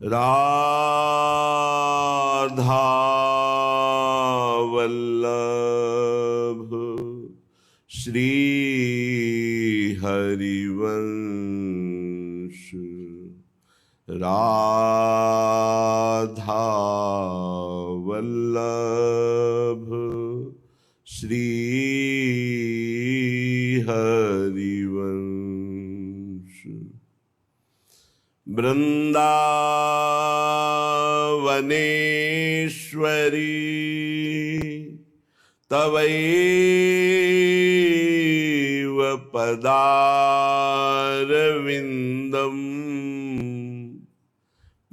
राधा वल्लभ श्री हरिवंश। राधा वल्लभ श्री हरिवंश। वृंदावनेश्वरी तवैव पदारविन्दम्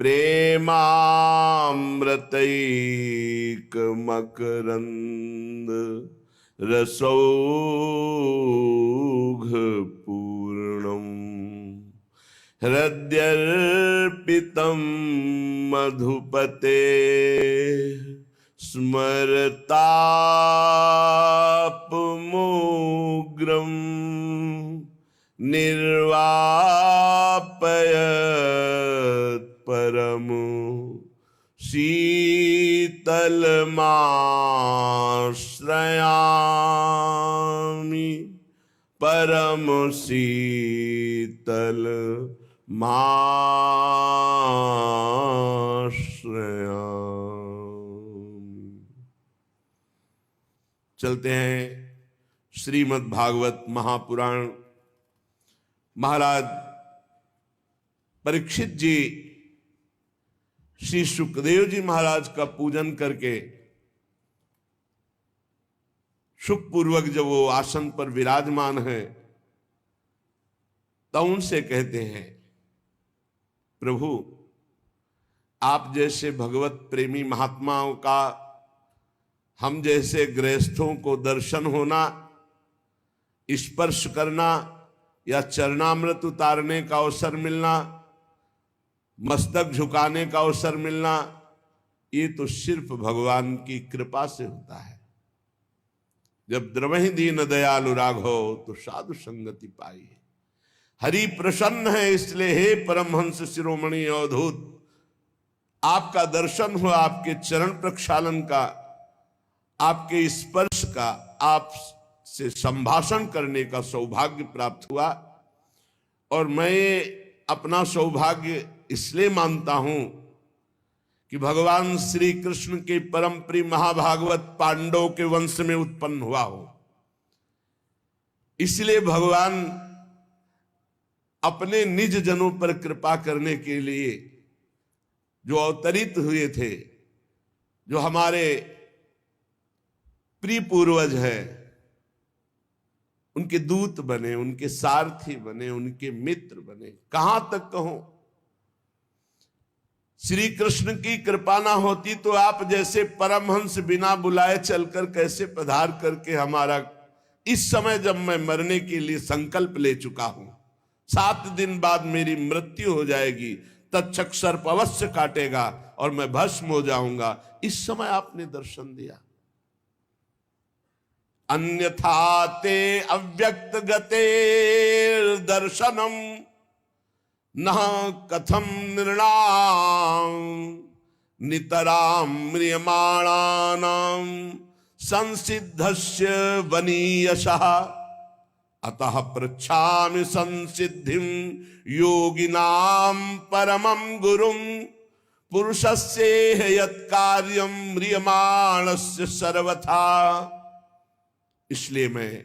प्रेमामृतैकमकरन्द रसौघपूर्णम्। हृद्यर्पितं मधुपते स्मरतापमोग्रं निर्वापयत् परमो शीतलमाश्रयामि। परम शीतल माश्रयामि। चलते हैं श्रीमद् भागवत महापुराण। महाराज परीक्षित जी श्री सुखदेव जी महाराज का पूजन करके सुखपूर्वक जब वो आसन पर विराजमान है तो उनसे कहते हैं, प्रभु आप जैसे भगवत प्रेमी महात्माओं का हम जैसे गृहस्थों को दर्शन होना, स्पर्श करना या चरणामृत उतारने का अवसर मिलना, मस्तक झुकाने का अवसर मिलना, ये तो सिर्फ भगवान की कृपा से होता है। जब द्रवहि दीन दयालु राघव तो साधु संगति पाई। हरि प्रसन्न है इसलिए हे परमहंस शिरोमणि अवधूत आपका दर्शन हुआ, आपके चरण प्रक्षालन का, आपके स्पर्श का, आप से संभाषण करने का सौभाग्य प्राप्त हुआ। और मैं अपना सौभाग्य इसलिए मानता हूं कि भगवान श्री कृष्ण के परम प्रिय महाभागवत पांडवों के वंश में उत्पन्न हुआ हो। इसलिए भगवान अपने निज जनों पर कृपा करने के लिए जो अवतरित हुए थे, जो हमारे प्रिय पूर्वज हैं, उनके दूत बने, उनके सारथी बने, उनके मित्र बने। कहां तक कहूं, श्री कृष्ण की कृपा ना होती तो आप जैसे परमहंस बिना बुलाए चलकर कैसे पधार करके हमारा, इस समय जब मैं मरने के लिए संकल्प ले चुका हूं, 7 दिन बाद मेरी मृत्यु हो जाएगी, तत्क्षक सर्प अवश्य काटेगा और मैं भस्म हो जाऊंगा, इस समय आपने दर्शन दिया। अन्यथा ते अव्यक्त गते दर्शनम न कथम नृणां नितरां म्रियमाणानां संसिद्धस्य वनीयशः। अतः पृच्छामि संसिद्धिं योगिनां परमं गुरुं पुरुषस्य यत्कार्यं म्रियमाणस्य सर्वथा। इसलिए मैं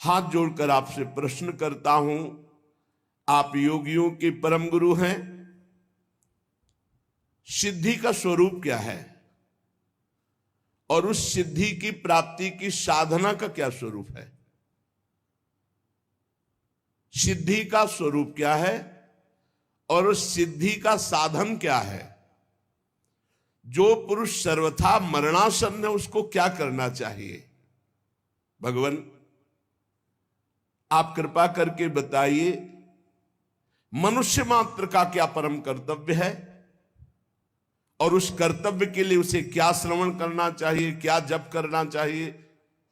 हाथ जोड़कर आपसे प्रश्न करता हूं, आप योगियों के परम गुरु हैं, सिद्धि का स्वरूप क्या है और उस सिद्धि की प्राप्ति की साधना का क्या स्वरूप है? सिद्धि का स्वरूप क्या है और उस सिद्धि का साधन क्या है? जो पुरुष सर्वथा मरणासन्न है उसको क्या करना चाहिए? भगवान आप कृपा करके बताइए, मनुष्य मात्र का क्या परम कर्तव्य है और उस कर्तव्य के लिए उसे क्या श्रवण करना चाहिए, क्या जप करना चाहिए,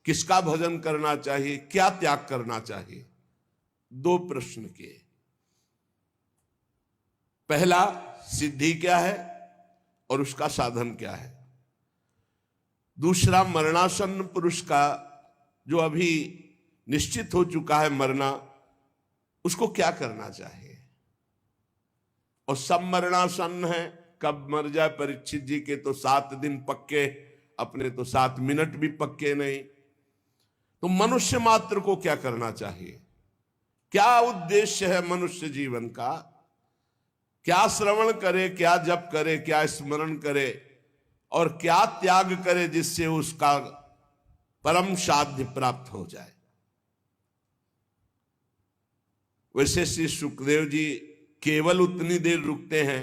किसका भजन करना चाहिए, क्या त्याग करना चाहिए? 2 प्रश्न के। पहला, सिद्धि क्या है और उसका साधन क्या है। दूसरा, मरणासन्न पुरुष का जो अभी निश्चित हो चुका है मरना, उसको क्या करना चाहिए। और सब मरणासन्न है, कब मर जाए। परीक्षित जी के तो 7 दिन पक्के, अपने तो 7 मिनट भी पक्के नहीं। तो मनुष्य मात्र को क्या करना चाहिए, क्या उद्देश्य है मनुष्य जीवन का, क्या श्रवण करे, क्या जप करे, क्या स्मरण करे और क्या त्याग करे जिससे उसका परम साध्य प्राप्त हो जाए। वैसे श्री सुखदेव जी केवल उतनी देर रुकते हैं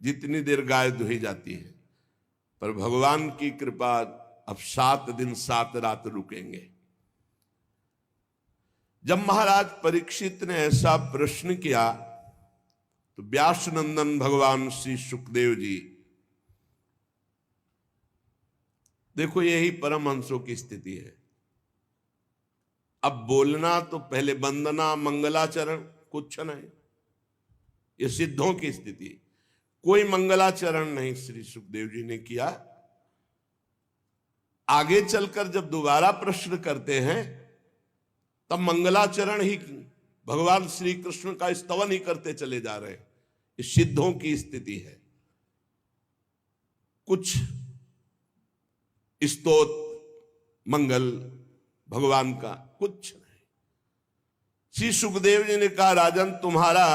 जितनी देर गाय दुही जाती है, पर भगवान की कृपा अब 7 दिन 7 रात रुकेंगे। जब महाराज परीक्षित ने ऐसा प्रश्न किया तो व्यास नंदन भगवान श्री सुखदेव जी, देखो यही परमहंसों की स्थिति है। अब बोलना तो पहले वंदना मंगलाचरण कुछ नहीं, ये सिद्धों की स्थिति। कोई मंगलाचरण नहीं श्री सुखदेव जी ने किया। आगे चलकर जब दोबारा प्रश्न करते हैं तब मंगलाचरण ही, भगवान श्री कृष्ण का स्तवन ही करते चले जा रहे हैं। इस सिद्धों की स्थिति है। कुछ स्तोत्र मंगल भगवान का कुछ नहीं। श्री सुखदेव जी ने कहा, राजन तुम्हारा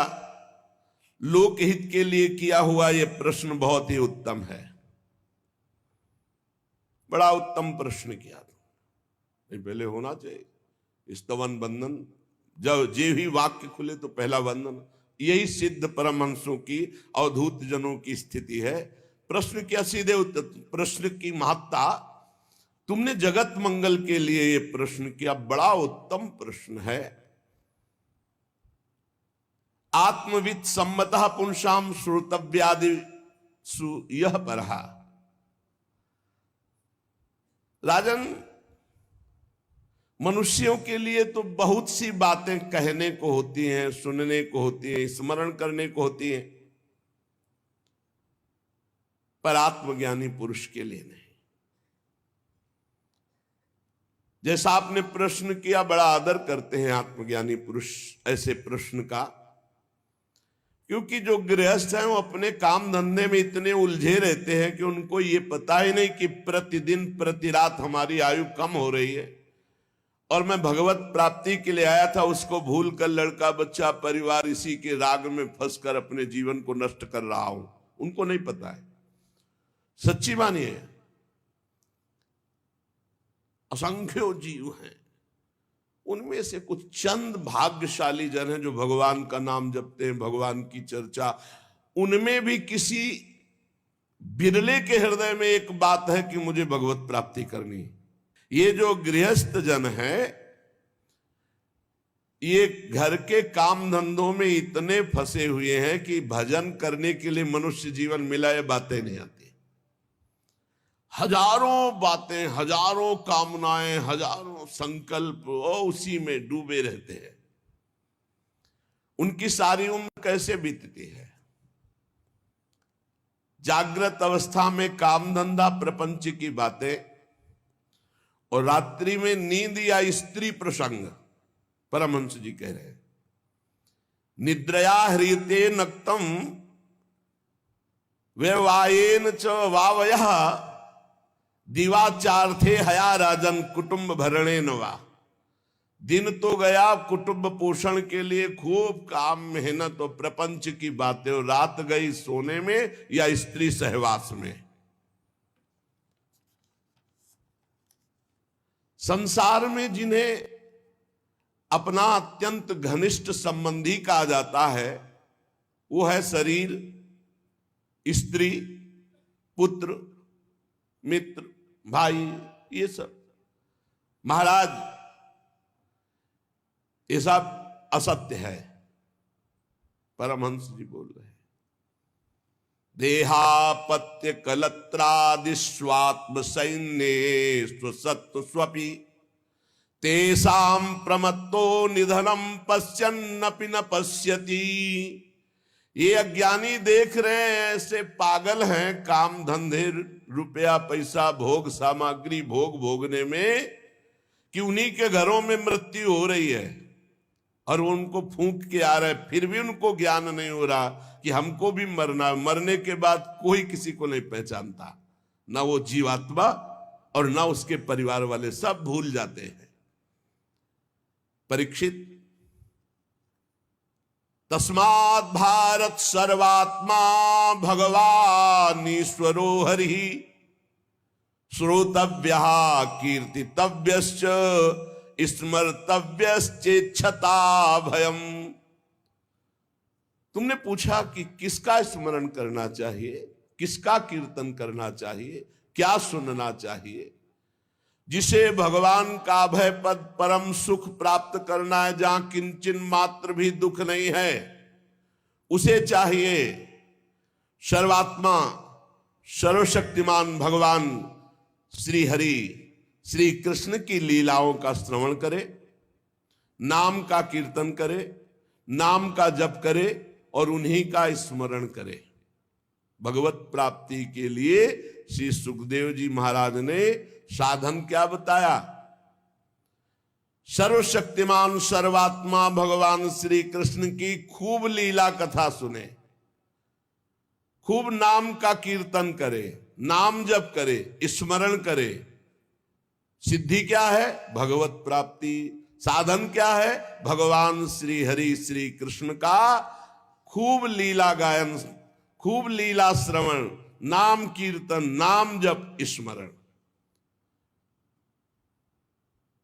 लोकहित के लिए किया हुआ यह प्रश्न बहुत ही उत्तम है, बड़ा उत्तम प्रश्न किया तुम। पहले होना चाहिए स्तवन वंदन, जब जे ही वाक्य खुले तो पहला वंदन। यही सिद्ध परमहंसों की, अवधूत जनों की स्थिति है। प्रश्न क्या, सीधे उत्तर। प्रश्न की महत्ता, तुमने जगत मंगल के लिए ये प्रश्न किया, बड़ा उत्तम प्रश्न है। आत्मविद सम्मतः पुंसाम श्रोतव्यादि यह परहा। राजन, मनुष्यों के लिए तो बहुत सी बातें कहने को होती हैं, सुनने को होती हैं, स्मरण करने को होती हैं, पर आत्मज्ञानी पुरुष के लिए नहीं। जैसा आपने प्रश्न किया, बड़ा आदर करते हैं आत्मज्ञानी पुरुष ऐसे प्रश्न का, क्योंकि जो गृहस्थ हैं वो अपने काम धंधे में इतने उलझे रहते हैं कि उनको ये पता ही नहीं कि प्रतिदिन प्रति रात हमारी आयु कम हो रही है और मैं भगवत प्राप्ति के लिए आया था, उसको भूलकर लड़का बच्चा परिवार इसी के राग में फंसकर अपने जीवन को नष्ट कर रहा हूं। उनको नहीं पता है। सच्ची बानी है, असंख्यों जीव हैं, उनमें से कुछ चंद भाग्यशाली जन हैं जो भगवान का नाम जपते हैं, भगवान की चर्चा। उनमें भी किसी बिरले के हृदय में एक बात है कि मुझे भगवत प्राप्ति करनी है। ये जो गृहस्थ जन है, ये घर के काम धंधों में इतने फंसे हुए हैं कि भजन करने के लिए मनुष्य जीवन मिला, ये बातें नहीं आती। हजारों बातें, हजारों कामनाएं, हजारों संकल्प, वो उसी में डूबे रहते हैं। उनकी सारी उम्र कैसे बीतती है? जागृत अवस्था में काम धंधा प्रपंच की बातें और रात्रि में नींद या स्त्री प्रसंग। परमहंस जी कह रहे हैं, निद्रया ह्रियते नक्तम व्यवायेन च वावयः दिवाचार्थे हया राजन कुटुंब भरणे नवा। दिन तो गया कुटुंब पोषण के लिए, खूब काम मेहनत और प्रपंच की बातें, और रात गई सोने में या स्त्री सहवास में। संसार में जिन्हें अपना अत्यंत घनिष्ठ संबंधी कहा जाता है, वो है शरीर, स्त्री, पुत्र, मित्र, भाई, ये सब। महाराज, ये सब असत्य है। परमहंस जी बोल रहे हैं, देहापत्य कलत्रादि स्वात्म सैन्य स्वसत्व स्वपि तेषां प्रमत्तो निधनम पश्यन्नपि न पश्यति ये अज्ञानी देख रहे हैं ऐसे पागल हैं काम धंधे रुपया पैसा भोग सामग्री भोगने में कि उन्हीं के घरों में मृत्यु हो रही है और वो उनको फूंक के आ रहा है, फिर भी उनको ज्ञान नहीं हो रहा कि हमको भी मरना, मरने के बाद कोई किसी को नहीं पहचानता, ना वो जीवात्मा और ना उसके परिवार वाले, सब भूल जाते हैं। परीक्षित, तस्मात् भारत सर्वात्मा भगवान ईश्वरो हरि श्रोतव्यः कीर्तितव्यश्च स्मर्तव्यश्चेच्छता भयम्। तुमने पूछा कि किसका स्मरण करना चाहिए, किसका कीर्तन करना चाहिए, क्या सुनना चाहिए? जिसे भगवान का अभय पद परम सुख प्राप्त करना है, जहां किंचन मात्र भी दुख नहीं है, उसे चाहिए सर्वात्मा सर्वशक्तिमान भगवान श्री हरि श्री कृष्ण की लीलाओं का श्रवण करे, नाम का कीर्तन करे, नाम का जप करे और उन्हीं का स्मरण करे। भगवत प्राप्ति के लिए श्री सुखदेव जी महाराज ने साधन क्या बताया? सर्वशक्तिमान सर्वात्मा भगवान श्री कृष्ण की खूब लीला कथा सुने, खूब नाम का कीर्तन करे, नाम जप करे, स्मरण करे। सिद्धि क्या है? भगवत प्राप्ति। साधन क्या है? भगवान श्री हरि श्री कृष्ण का खूब लीला गायन, खूब लीला श्रवण, नाम कीर्तन, नाम जप, स्मरण।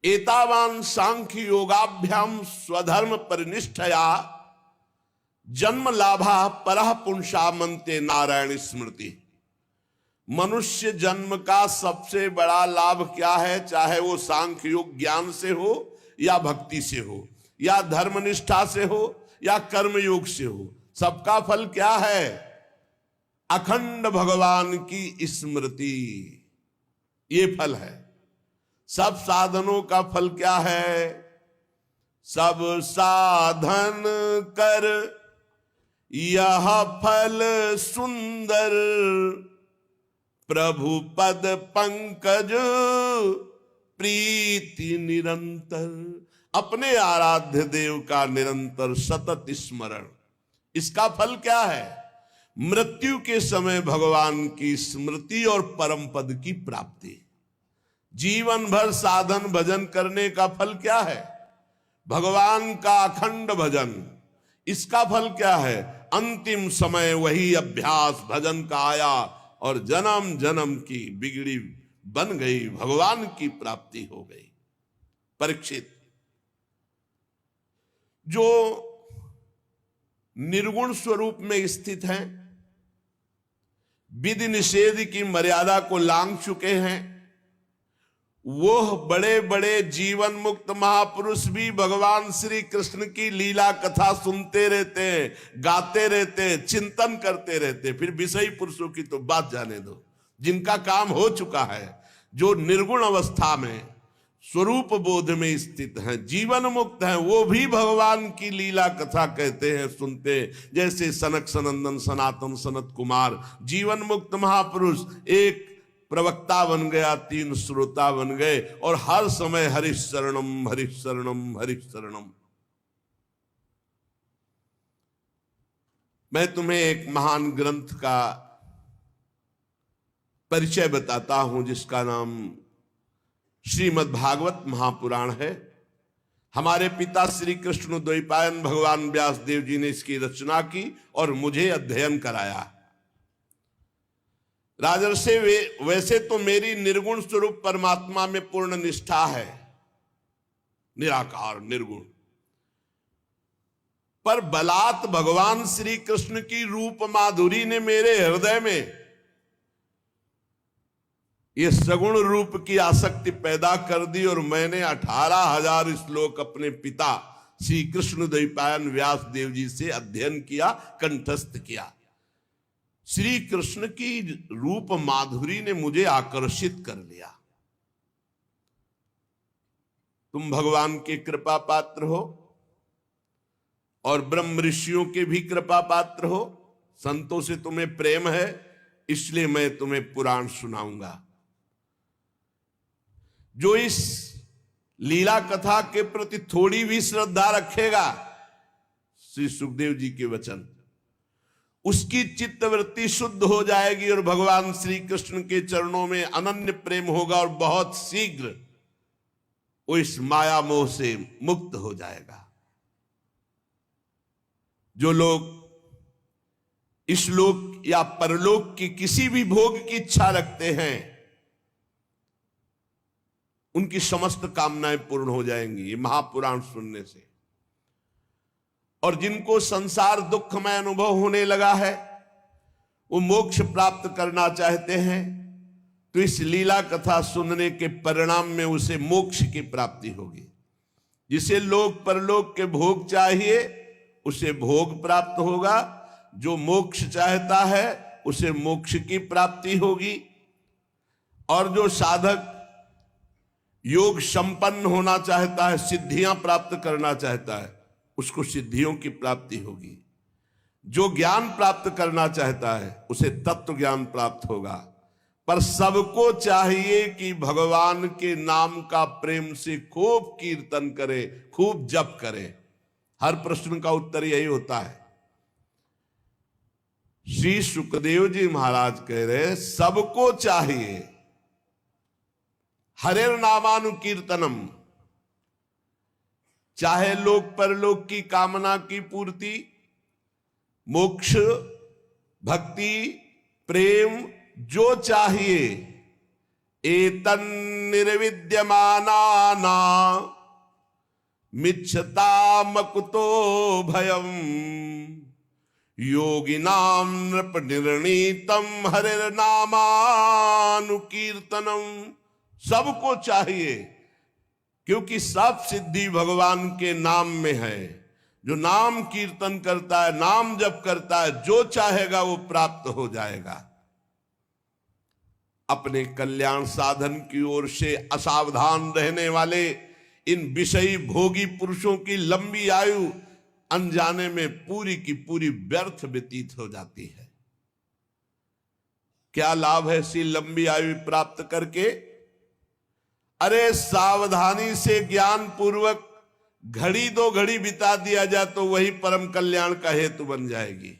एतावान सांख्य योगाभ्याम स्वधर्म परिनिष्ठया जन्म लाभा परः पुंसा मनते नारायण स्मृति। मनुष्य जन्म का सबसे बड़ा लाभ क्या है? चाहे वो सांख्य योग ज्ञान से हो या भक्ति से हो या धर्मनिष्ठा से हो या कर्म योग से हो, सबका फल क्या है? अखंड भगवान की स्मृति। ये फल है। सब साधनों का फल क्या है? सब साधन कर यह फल सुंदर, प्रभु पद पंकज प्रीति निरंतर। अपने आराध्य देव का निरंतर सतत स्मरण। इसका फल क्या है? मृत्यु के समय भगवान की स्मृति और परम पद की प्राप्ति। जीवन भर साधन भजन करने का फल क्या है? भगवान का अखंड भजन। इसका फल क्या है? अंतिम समय वही अभ्यास भजन का आया और जन्म जन्म की बिगड़ी बन गई, भगवान की प्राप्ति हो गई। परीक्षित, जो निर्गुण स्वरूप में स्थित हैं, विधि निषेध की मर्यादा को लांघ चुके हैं, वो बड़े बड़े जीवन मुक्त महापुरुष भी भगवान श्री कृष्ण की लीला कथा सुनते रहते हैं, गाते रहते हैं, चिंतन करते रहते हैं। फिर विषयी पुरुषों की तो बात जाने दो, जिनका काम हो चुका है, जो निर्गुण अवस्था में स्वरूप बोध में स्थित हैं, जीवन मुक्त हैं, वो भी भगवान की लीला कथा कहते हैं, सुनते हैं। जैसे सनक सनंदन सनातन सनत कुमार जीवन मुक्त महापुरुष, एक प्रवक्ता बन गया, 3 श्रोता बन गए और हर समय हरिश शरणम हरिश शरणम हरिश शरणम। मैं तुम्हें एक महान ग्रंथ का परिचय बताता हूं, जिसका नाम श्रीमद् भागवत महापुराण है। हमारे पिता श्री कृष्ण द्वैपायन भगवान व्यास देव जी ने इसकी रचना की और मुझे अध्ययन कराया। राजर्षि, वैसे तो मेरी निर्गुण स्वरूप परमात्मा में पूर्ण निष्ठा है, निराकार निर्गुण, पर बलात् भगवान श्री कृष्ण की रूप माधुरी ने मेरे हृदय में ये सगुण रूप की आसक्ति पैदा कर दी और मैंने 18,000 श्लोक अपने पिता श्री कृष्ण द्वैपायन व्यास देव जी से अध्ययन किया, कंठस्थ किया। श्री कृष्ण की रूप माधुरी ने मुझे आकर्षित कर लिया। तुम भगवान के कृपा पात्र हो, और ब्रह्म ऋषियों के भी कृपा पात्र हो, संतों से तुम्हें प्रेम है, इसलिए मैं तुम्हें पुराण सुनाऊंगा। जो इस लीला कथा के प्रति थोड़ी भी श्रद्धा रखेगा, श्री सुखदेव जी के वचन, उसकी चित्तवृत्ति शुद्ध हो जाएगी और भगवान श्री कृष्ण के चरणों में अनन्य प्रेम होगा और बहुत शीघ्र वो इस माया मोह से मुक्त हो जाएगा। जो लोग इस लोक या परलोक की किसी भी भोग की इच्छा रखते हैं, उनकी समस्त कामनाएं पूर्ण हो जाएंगी ये महापुराण सुनने से। और जिनको संसार दुखमय अनुभव होने लगा है, वो मोक्ष प्राप्त करना चाहते हैं, तो इस लीला कथा सुनने के परिणाम में उसे मोक्ष की प्राप्ति होगी। जिसे लोक परलोक के भोग चाहिए उसे भोग प्राप्त होगा, जो मोक्ष चाहता है उसे मोक्ष की प्राप्ति होगी। और जो साधक योग संपन्न होना चाहता है, सिद्धियां प्राप्त करना चाहता है, उसको सिद्धियों की प्राप्ति होगी। जो ज्ञान प्राप्त करना चाहता है उसे तत्व ज्ञान प्राप्त होगा। पर सबको चाहिए कि भगवान के नाम का प्रेम से खूब कीर्तन करे, खूब जप करे। हर प्रश्न का उत्तर यही होता है। श्री सुखदेव जी महाराज कह रहे सबको चाहिए हरेर नामानुकीर्तनम, चाहे लोक परलोक की कामना की पूर्ति, मोक्ष, भक्ति, प्रेम जो चाहिए, एतन निर्विद्यमाना मिच्छताम कुतो भयम, योगिनाम नृप निर्णीतम हरिर नामानुकीर्तनम। सबको चाहिए, क्योंकि सब सिद्धि भगवान के नाम में है। जो नाम कीर्तन करता है, नाम जप करता है, जो चाहेगा वो प्राप्त हो जाएगा। अपने कल्याण साधन की ओर से असावधान रहने वाले इन विषयी भोगी पुरुषों की लंबी आयु अनजाने में पूरी की पूरी व्यर्थ व्यतीत हो जाती है। क्या लाभ है ऐसी लंबी आयु प्राप्त करके? अरे सावधानी से ज्ञान पूर्वक घड़ी दो घड़ी बिता दिया जाए तो वही परम कल्याण का हेतु बन जाएगी।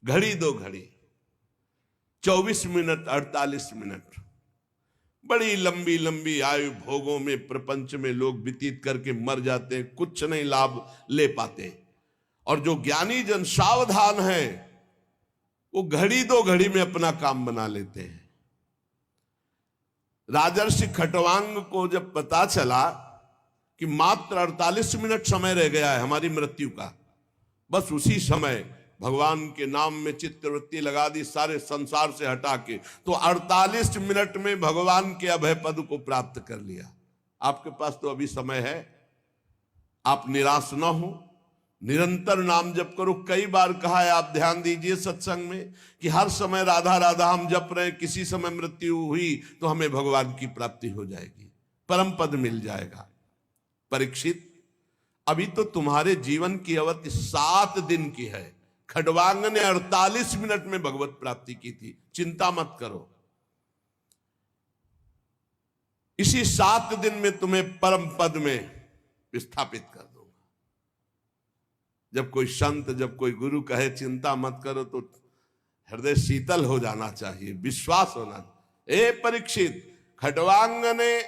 घड़ी दो घड़ी, 24 मिनट, 48 मिनट, बड़ी लंबी लंबी आयु भोगों में प्रपंच में लोग व्यतीत करके मर जाते हैं, कुछ नहीं लाभ ले पाते। और जो ज्ञानी जन सावधान है वो घड़ी दो घड़ी में अपना काम बना लेते हैं। राजर्षि खटवांग को जब पता चला कि मात्र 48 मिनट समय रह गया है हमारी मृत्यु का, बस उसी समय भगवान के नाम में चित्तवृत्ति लगा दी, सारे संसार से हटा के, तो 48 मिनट में भगवान के अभय पद को प्राप्त कर लिया। आपके पास तो अभी समय है, आप निराश ना हो, निरंतर नाम जप करो। कई बार कहा है, आप ध्यान दीजिए सत्संग में कि हर समय राधा राधा हम जप रहे हैं, किसी समय मृत्यु हुई तो हमें भगवान की प्राप्ति हो जाएगी, परम पद मिल जाएगा। परीक्षित, अभी तो तुम्हारे जीवन की अवधि 7 दिन की है। खडवांग ने 48 मिनट में भगवत प्राप्ति की थी। चिंता मत करो, इसी 7 दिन में तुम्हें परम पद में विस्थापित कर दूंगा। जब कोई संत, जब कोई गुरु कहे चिंता मत करो, तो हृदय शीतल हो जाना चाहिए, विश्वास होना। ए परीक्षित, खडवांग ने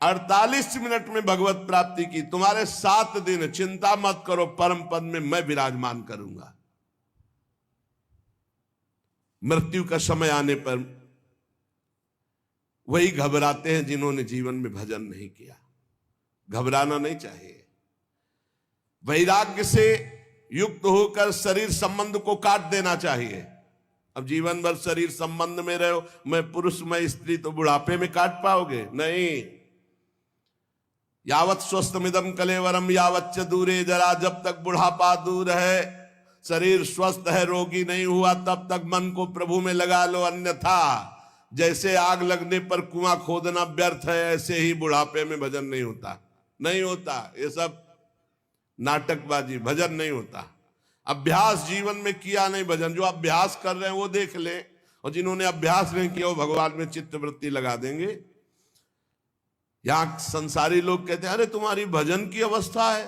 48 मिनट में भगवत प्राप्ति की, तुम्हारे 7 दिन, चिंता मत करो, परम पद में मैं विराजमान करूंगा। मृत्यु का समय आने पर वही घबराते हैं जिन्होंने जीवन में भजन नहीं किया। घबराना नहीं चाहिए, वैराग्य से युक्त होकर शरीर संबंध को काट देना चाहिए। अब जीवन भर शरीर संबंध में रहो, मैं पुरुष मैं स्त्री, तो बुढ़ापे में काट पाओगे? नहीं। यावत स्वस्थमिदम कलेवरम यावच्च दूरे जरा, जब तक बुढ़ापा दूर है, शरीर स्वस्थ है, रोगी नहीं हुआ, तब तक मन को प्रभु में लगा लो। अन्यथा जैसे आग लगने पर कुआं खोदना व्यर्थ है, ऐसे ही बुढ़ापे में भजन नहीं होता, नहीं होता। ये सब नाटकबाजी, भजन नहीं होता। अभ्यास जीवन में किया नहीं भजन, जो अभ्यास कर रहे हैं वो देख ले, और जिन्होंने अभ्यास नहीं किया वो भगवान में चित्तवृत्ति लगा देंगे। यहां संसारी लोग कहते हैं अरे तुम्हारी भजन की अवस्था है,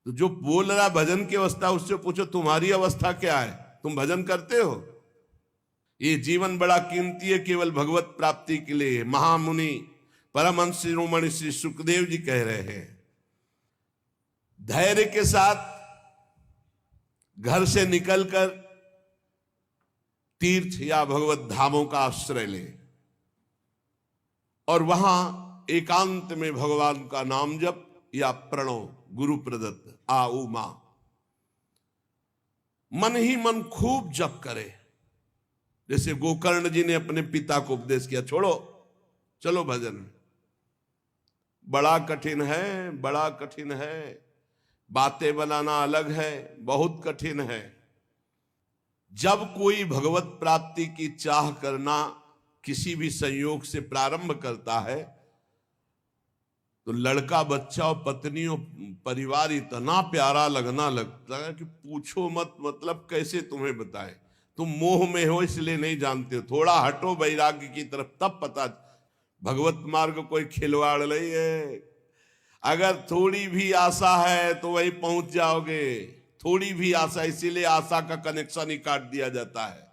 तो जो बोल रहा भजन की अवस्था उससे पूछो तुम्हारी अवस्था क्या है, तुम भजन करते हो? ये जीवन बड़ा कीमती है, केवल भगवत प्राप्ति के लिए। महामुनि परमहंस शिरोमणि श्री सुखदेव जी कह रहे हैं, धैर्य के साथ घर से निकलकर तीर्थ या भगवत धामों का आश्रय ले और वहां एकांत में भगवान का नाम जप या प्रणव गुरु प्रदत्त आ उ मा, मन ही मन खूब जप करे। जैसे गोकर्ण जी ने अपने पिता को उपदेश किया, छोड़ो चलो भजन में। बड़ा कठिन है, बड़ा कठिन है, बातें बनाना अलग है, बहुत कठिन है। जब कोई भगवत प्राप्ति की चाह करना किसी भी संयोग से प्रारंभ करता है तो लड़का बच्चा और पत्नी और परिवार इतना प्यारा लगना लगता है कि पूछो मत। मतलब कैसे तुम्हें बताएं, तुम मोह में हो इसलिए नहीं जानते हो, थोड़ा हटो वैराग्य की तरफ तब पता। भगवत मार्ग कोई खिलवाड़ नहीं है, अगर थोड़ी भी आशा है तो वही पहुंच जाओगे। थोड़ी भी आशा, इसीलिए आशा का कनेक्शन ही काट दिया जाता है।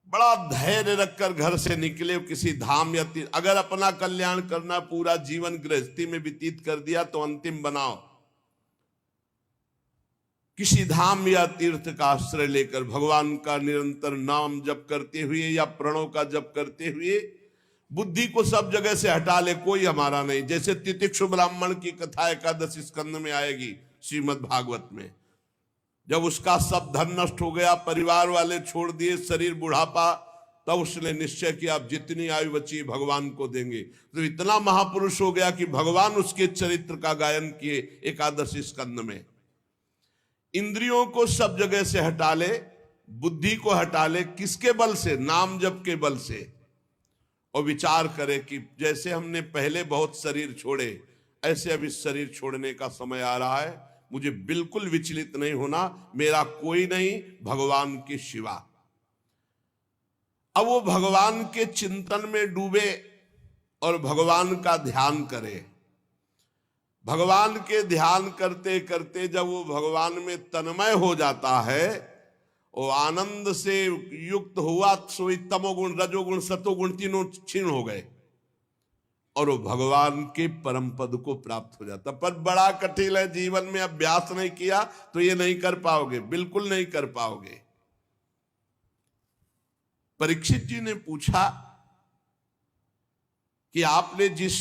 बड़ा धैर्य रखकर घर से निकले किसी धाम या तीर्थ। अगर अपना कल्याण करना, पूरा जीवन गृहस्थी में व्यतीत कर दिया तो अंतिम बनाओ, किसी धाम या तीर्थ का आश्रय लेकर भगवान का निरंतर नाम जप करते हुए या प्रणव का जप करते हुए बुद्धि को सब जगह से हटा ले, कोई हमारा नहीं। जैसे तितिक्षु ब्राह्मण की कथा 11 स्कंद में आएगी श्रीमद् भागवत में, जब उसका सब धन नष्ट हो गया, परिवार वाले छोड़ दिए, शरीर बुढ़ापा, तब उसने निश्चय किया अब जितनी आयु बची भगवान को देंगे। तो इतना महापुरुष हो गया कि भगवान उसके चरित्र का गायन किए 11 स्कंद में। इंद्रियों को सब जगह से हटा ले, बुद्धि को हटा ले, किसके बल से? नाम जप के बल से। और विचार करे कि जैसे हमने पहले बहुत शरीर छोड़े, ऐसे अब इस शरीर छोड़ने का समय आ रहा है। मुझे बिल्कुल विचलित नहीं होना, मेरा कोई नहीं, भगवान के सिवा। अब वो भगवान के चिंतन में डूबे और भगवान का ध्यान करे। भगवान के ध्यान करते करते जब वो भगवान में तन्मय हो जाता है, वो आनंद से युक्त हुआ, सोई तमोगुण रजोगुण सतोगुण तीनों क्षीण हो गए और वो भगवान के परम पद को प्राप्त हो जाता। पर बड़ा कठिन है, जीवन में अभ्यास नहीं किया तो ये नहीं कर पाओगे, बिल्कुल नहीं कर पाओगे। परीक्षित जी ने पूछा कि आपने जिस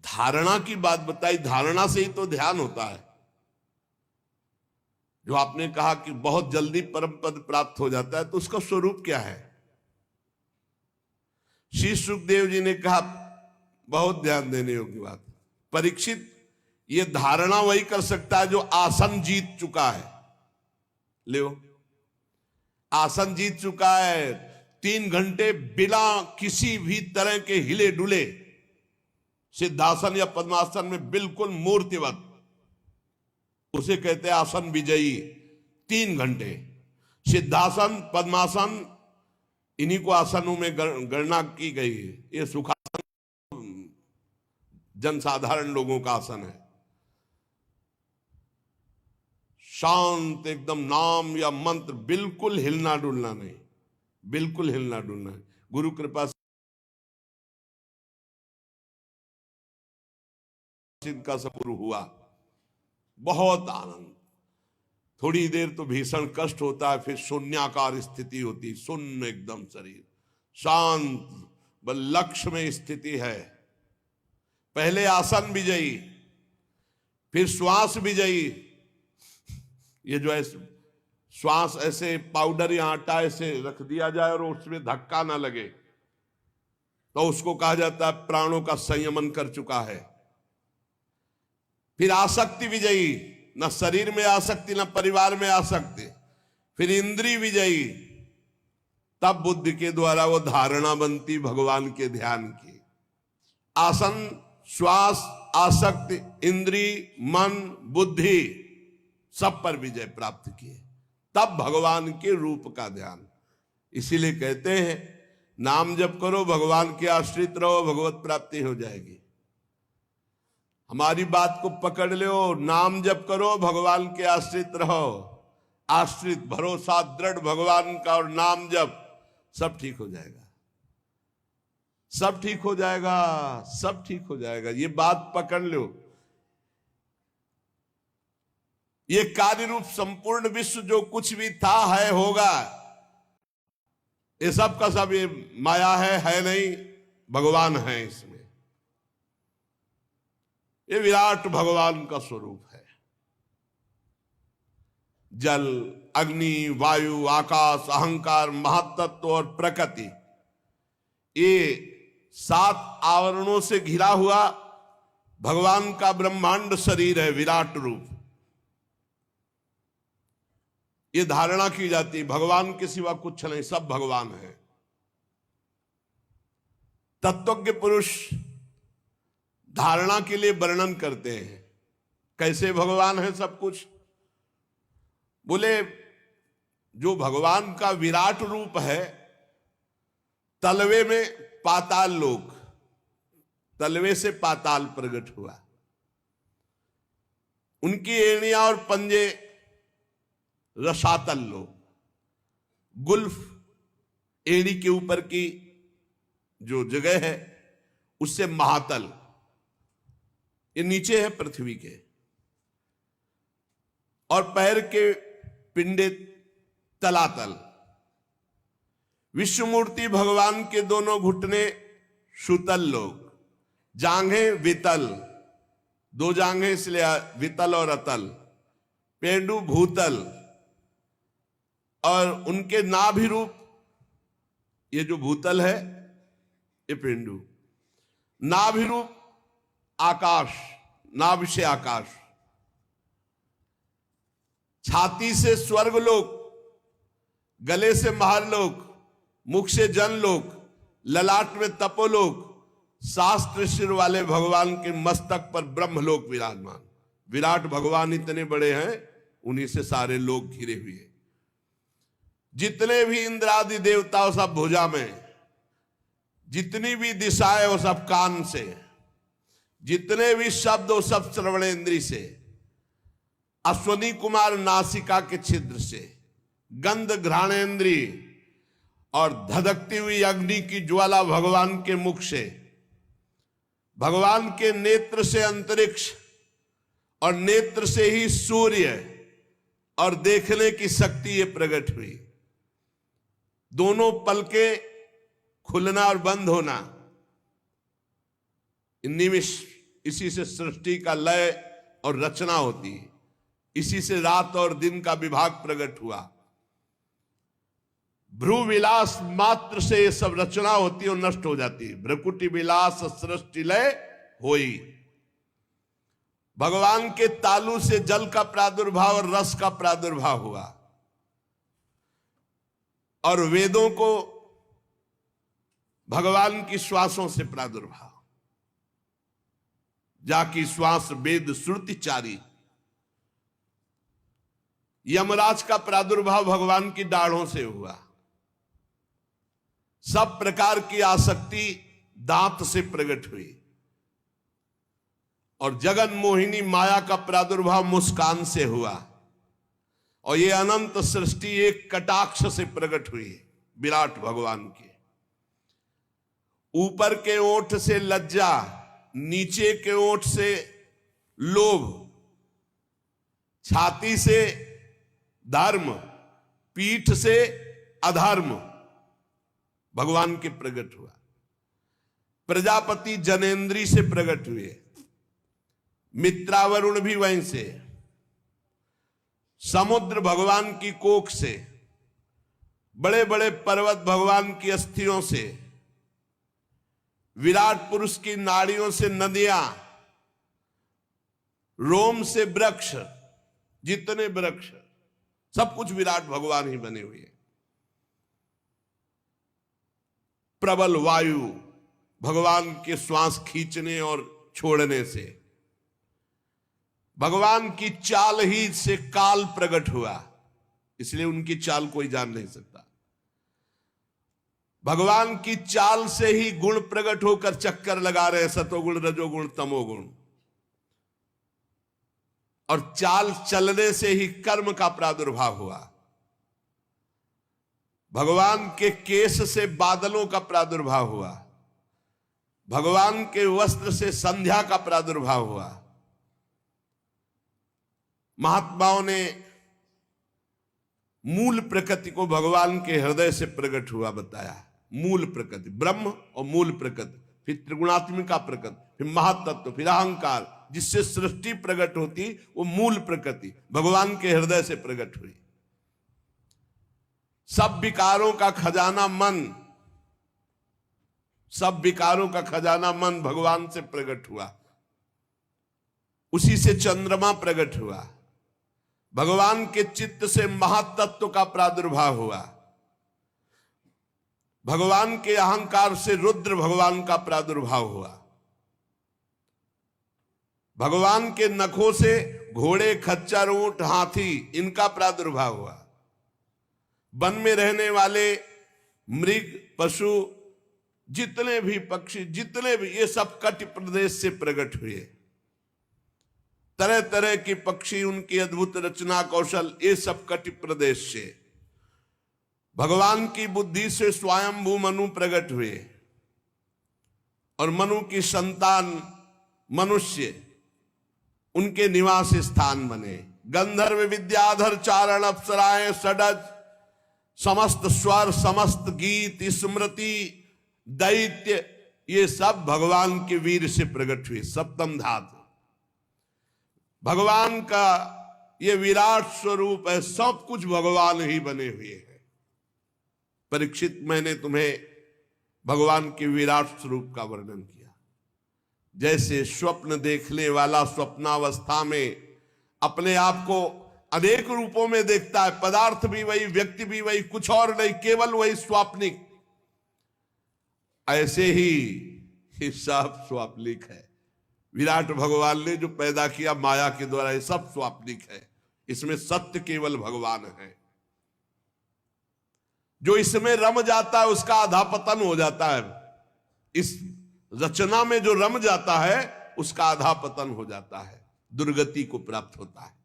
धारणा की बात बताई, धारणा से ही तो ध्यान होता है। जो आपने कहा कि बहुत जल्दी परम पद प्राप्त हो जाता है, तो उसका स्वरूप क्या है? श्री सुखदेव जी ने कहा, बहुत ध्यान देने योग्य बात, परीक्षित ये धारणा वही कर सकता है जो आसन जीत चुका है। ले आसन जीत चुका है, 3 घंटे बिना किसी भी तरह के हिले डुले सिद्धासन या पद्मासन में बिल्कुल मूर्तिवत, उसे कहते हैं आसन विजयी। 3 घंटे सिद्धासन पद्मासन, इन्हीं को आसनों में गणना की गई है। ये सुखासन जनसाधारण लोगों का आसन है। शांत एकदम, नाम या मंत्र, बिल्कुल हिलना डुलना नहीं, बिल्कुल हिलना डुलना नहीं। गुरु कृपा से का सपुर हुआ, बहुत आनंद। थोड़ी देर तो भीषण कष्ट होता है, फिर शून्याकार स्थिति होती, शून्य एकदम शरीर शांत, बस लक्ष्य में स्थिति है। पहले आसन विजयी, फिर श्वास विजयी। ये जो है श्वास ऐसे पाउडर या आटा ऐसे रख दिया जाए और उसमें धक्का ना लगे, तो उसको कहा जाता है प्राणों का संयमन कर चुका है। फिर आसक्ति विजयी, न शरीर में आसक्ति न परिवार में आसक्ति। फिर इंद्रिय विजयी, तब बुद्धि के द्वारा वो धारणा बनती भगवान के ध्यान की। आसन, श्वास, आसक्ति, इंद्री, मन, बुद्धि सब पर विजय प्राप्त किए, तब भगवान के रूप का ध्यान। इसीलिए कहते हैं नाम जप करो, भगवान के आश्रित रहो, भगवत प्राप्ति हो जाएगी। हमारी बात को पकड़ लो, नाम जप करो, भगवान के आश्रित रहो, आश्रित भरोसा दृढ़ भगवान का और नाम जप, सब ठीक हो जाएगा, सब ठीक हो जाएगा, सब ठीक हो जाएगा। ये बात पकड़ लो। ये कार्य रूप संपूर्ण विश्व जो कुछ भी था, है, होगा, ये सब का सब ये माया है नहीं, भगवान है इसमें। ये विराट भगवान का स्वरूप है। जल, अग्नि, वायु, आकाश, अहंकार, महातत्व और प्रकृति, ये 7 आवरणों से घिरा हुआ भगवान का ब्रह्मांड शरीर है, विराट रूप। ये धारणा की जाती है भगवान के सिवा कुछ नहीं, सब भगवान है। तत्वज्ञ पुरुष धारणा के लिए वर्णन करते हैं, कैसे भगवान है सब कुछ। बोले जो भगवान का विराट रूप है, तलवे में पाताल लोक, तलवे से पाताल प्रकट हुआ, उनकी एड़ियां और पंजे रसातल लोक, गुल्फ एड़ी के ऊपर की जो जगह है उससे महातल, ये नीचे है पृथ्वी के, और पैर के पिंडे तलातल। विश्वमूर्ति भगवान के दोनों घुटने सुतल लोक, जांघें वितल, 2 जांघें इसलिए वितल और अतल, पेंडु भूतल, और उनके नाभि रूप, ये जो भूतल है ये पेंडु, नाभि रूप आकाश, नाभि से आकाश, छाती से स्वर्गलोक, गले से महरलोक, मुख से जनलोक, ललाट में तपोलोक, शास्त्र सिर वाले भगवान के मस्तक पर ब्रह्मलोक विराजमान। विराट भगवान इतने बड़े हैं, उन्हीं से सारे लोग घिरे हुए। जितने भी इंद्रादि देवता वो सब भुजा में, जितनी भी दिशाएं वो सब कान से, जितने भी शब्द वो सब श्रवणेंद्री से, अश्वनी कुमार नासिका के छिद्र से, गंध घ्राणेंद्री और धधकती हुई अग्नि की ज्वाला भगवान के मुख से, भगवान के नेत्र से अंतरिक्ष और नेत्र से ही सूर्य और देखने की शक्ति ये प्रकट हुई। दोनों पलके खुलना और बंद होना, निमिष, इसी से सृष्टि का लय और रचना होती है, इसी से रात और दिन का विभाग प्रकट हुआ। भ्रू विलास मात्र से ये सब रचना होती है और नष्ट हो जाती है। भ्रकुटी विलास सृष्टि लय होई। भगवान के तालु से जल का प्रादुर्भाव और रस का प्रादुर्भाव हुआ, और वेदों को भगवान की श्वासों से प्रादुर्भाव, जाकी श्वास वेद श्रुति चारी। यमराज का प्रादुर्भाव भगवान की दाढ़ों से हुआ। सब प्रकार की आसक्ति दांत से प्रकट हुई, और जगन मोहिनी माया का प्रादुर्भाव मुस्कान से हुआ, और ये अनंत सृष्टि एक कटाक्ष से प्रकट हुई विराट भगवान के। ऊपर के ओठ से लज्जा, नीचे के ओठ से लोभ, छाती से धर्म, पीठ से अधर्म भगवान के प्रकट हुआ। प्रजापति जनेन्द्री से प्रकट हुए, मित्रावरुण भी वहीं से, समुद्र भगवान की कोख से, बड़े बड़े पर्वत भगवान की अस्थियों से, विराट पुरुष की नाड़ियों से नदियां, रोम से वृक्ष, जितने वृक्ष सब कुछ विराट भगवान ही बने हुए। प्रबल वायु भगवान के श्वास खींचने और छोड़ने से, भगवान की चाल ही से काल प्रकट हुआ, इसलिए उनकी चाल कोई जान नहीं सकता। भगवान की चाल से ही गुण प्रकट होकर चक्कर लगा रहे, सतोगुण रजोगुण तमोगुण, और चाल चलने से ही कर्म का प्रादुर्भाव हुआ। भगवान के केश से बादलों का प्रादुर्भाव हुआ, भगवान के वस्त्र से संध्या का प्रादुर्भाव हुआ। महात्माओं ने मूल प्रकृति को भगवान के हृदय से प्रकट हुआ बताया। मूल प्रकृति ब्रह्म और मूल प्रकृति, फिर त्रिगुणात्मिका प्रकृति, फिर महातत्व, फिर अहंकार, जिससे सृष्टि प्रकट होती, वो मूल प्रकृति भगवान के हृदय से प्रकट हुई। सब विकारों का खजाना मन, सब विकारों का खजाना मन भगवान से प्रकट हुआ, उसी से चंद्रमा प्रकट हुआ। भगवान के चित्त से महातत्व का प्रादुर्भाव हुआ, भगवान के अहंकार से रुद्र भगवान का प्रादुर्भाव हुआ, भगवान के नखों से घोड़े खच्चर ऊंट हाथी इनका प्रादुर्भाव हुआ। वन में रहने वाले मृग पशु जितने भी पक्षी, जितने भी, ये सब कटि प्रदेश से प्रकट हुए। तरह तरह के पक्षी, उनकी अद्भुत रचना कौशल, ये सब कटि प्रदेश से। भगवान की बुद्धि से स्वयंभू मनु प्रकट हुए और मनु की संतान मनुष्य उनके निवास स्थान बने। गंधर्व विद्याधर चारण अप्सराएं षडज, समस्त स्वर समस्त गीत स्मृति दैत्य, ये सब भगवान के वीर से प्रकट हुए। सप्तम धातु भगवान का ये विराट स्वरूप है, सब कुछ भगवान ही बने हुए हैं। परीक्षित, मैंने तुम्हें भगवान के विराट स्वरूप का वर्णन किया। जैसे स्वप्न देखने वाला स्वप्नावस्था में अपने आप को अनेक रूपों में देखता है, पदार्थ भी वही, व्यक्ति भी वही, कुछ और नहीं, केवल वही स्वाप्निक, ऐसे ही सब स्वाप्निक है। विराट भगवान ने जो पैदा किया माया के द्वारा, ये सब स्वाप्निक है, इसमें सत्य केवल भगवान है। जो इसमें रम जाता है उसका आधा पतन हो जाता है, इस रचना में जो रम जाता है उसका आधा पतन हो जाता है, दुर्गति को प्राप्त होता है।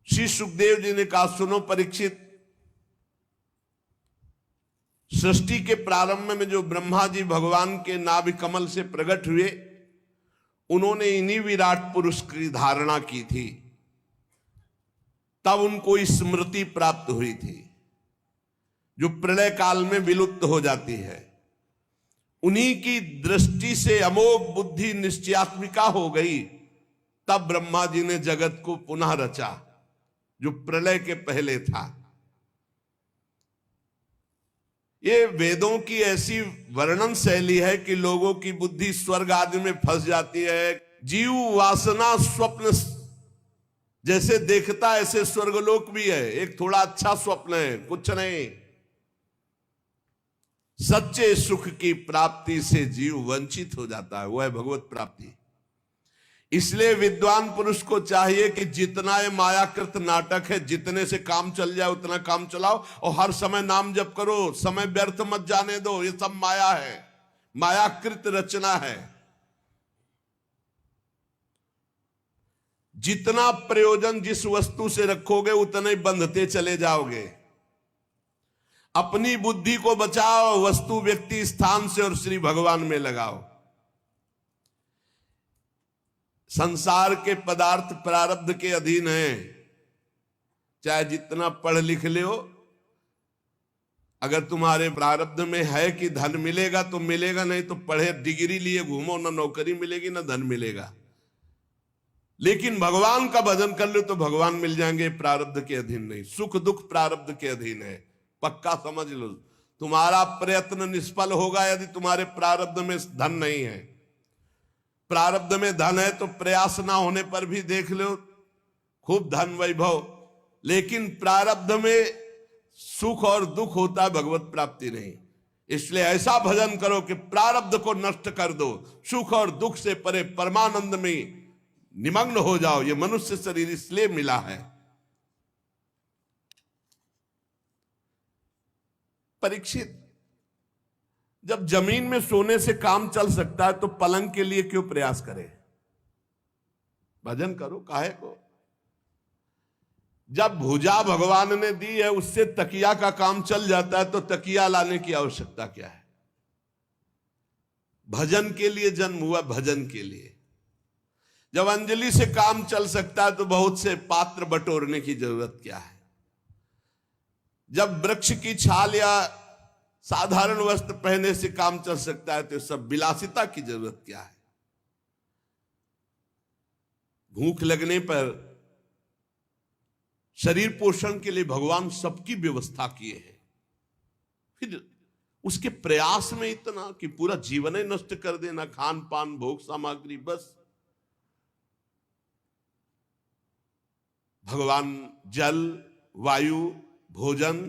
श्री सुखदेव जी ने कहा, सुनो परीक्षित, सृष्टि के प्रारंभ में जो ब्रह्मा जी भगवान के नाभि कमल से प्रकट हुए, उन्होंने इन्हीं विराट पुरुष की धारणा की थी, तब उनको स्मृति प्राप्त हुई थी जो प्रलय काल में विलुप्त हो जाती है। उन्हीं की दृष्टि से अमोघ बुद्धि निश्चयात्मिका हो गई, तब ब्रह्मा जी ने जगत को पुनः रचा जो प्रलय के पहले था। ये वेदों की ऐसी वर्णन शैली है कि लोगों की बुद्धि स्वर्ग आदि में फंस जाती है। जीव वासना स्वप्न जैसे देखता ऐसे स्वर्गलोक भी है, एक थोड़ा अच्छा स्वप्न है, कुछ नहीं। सच्चे सुख की प्राप्ति से जीव वंचित हो जाता है, वह है भगवत प्राप्ति। इसलिए विद्वान पुरुष को चाहिए कि जितना ये मायाकृत नाटक है, जितने से काम चल जाए उतना काम चलाओ, और हर समय नाम जप करो, समय व्यर्थ मत जाने दो। ये सब माया है, मायाकृत रचना है। जितना प्रयोजन जिस वस्तु से रखोगे उतना ही बंधते चले जाओगे। अपनी बुद्धि को बचाओ, वस्तु व्यक्ति स्थान से और श्री भगवान में लगाओ। संसार के पदार्थ प्रारब्ध के अधीन हैं, चाहे जितना पढ़ लिख ले हो, अगर तुम्हारे प्रारब्ध में है कि धन मिलेगा तो मिलेगा, नहीं तो पढ़े डिग्री लिए घूमो, ना नौकरी मिलेगी ना धन मिलेगा। लेकिन भगवान का भजन कर लो तो भगवान मिल जाएंगे, प्रारब्ध के अधीन नहीं। सुख दुख प्रारब्ध के अधीन है, पक्का समझ लो। तुम्हारा प्रयत्न निष्फल होगा यदि तुम्हारे प्रारब्ध में धन नहीं है। प्रारब्ध में धन है तो प्रयास ना होने पर भी देख लो खूब धन वैभव, लेकिन प्रारब्ध में सुख और दुख होता है, भगवत प्राप्ति नहीं। इसलिए ऐसा भजन करो कि प्रारब्ध को नष्ट कर दो, सुख और दुख से परे परमानंद में निमग्न हो जाओ। ये मनुष्य शरीर इसलिए मिला है। परीक्षित, जब जमीन में सोने से काम चल सकता है तो पलंग के लिए क्यों प्रयास करे? भजन करो, काहे को? जब भुजा भगवान ने दी है उससे तकिया का काम चल जाता है तो तकिया लाने की आवश्यकता क्या है? भजन के लिए जन्म हुआ, भजन के लिए। जब अंजलि से काम चल सकता है तो बहुत से पात्र बटोरने की जरूरत क्या है? जब वृक्ष की छाल या साधारण वस्त्र पहनने से काम चल सकता है तो सब विलासिता की जरूरत क्या है? भूख लगने पर शरीर पोषण के लिए भगवान सबकी व्यवस्था किए हैं, फिर उसके प्रयास में इतना कि पूरा जीवन ही नष्ट कर देना, खान पान भोग सामग्री बस। भगवान जल, वायु, भोजन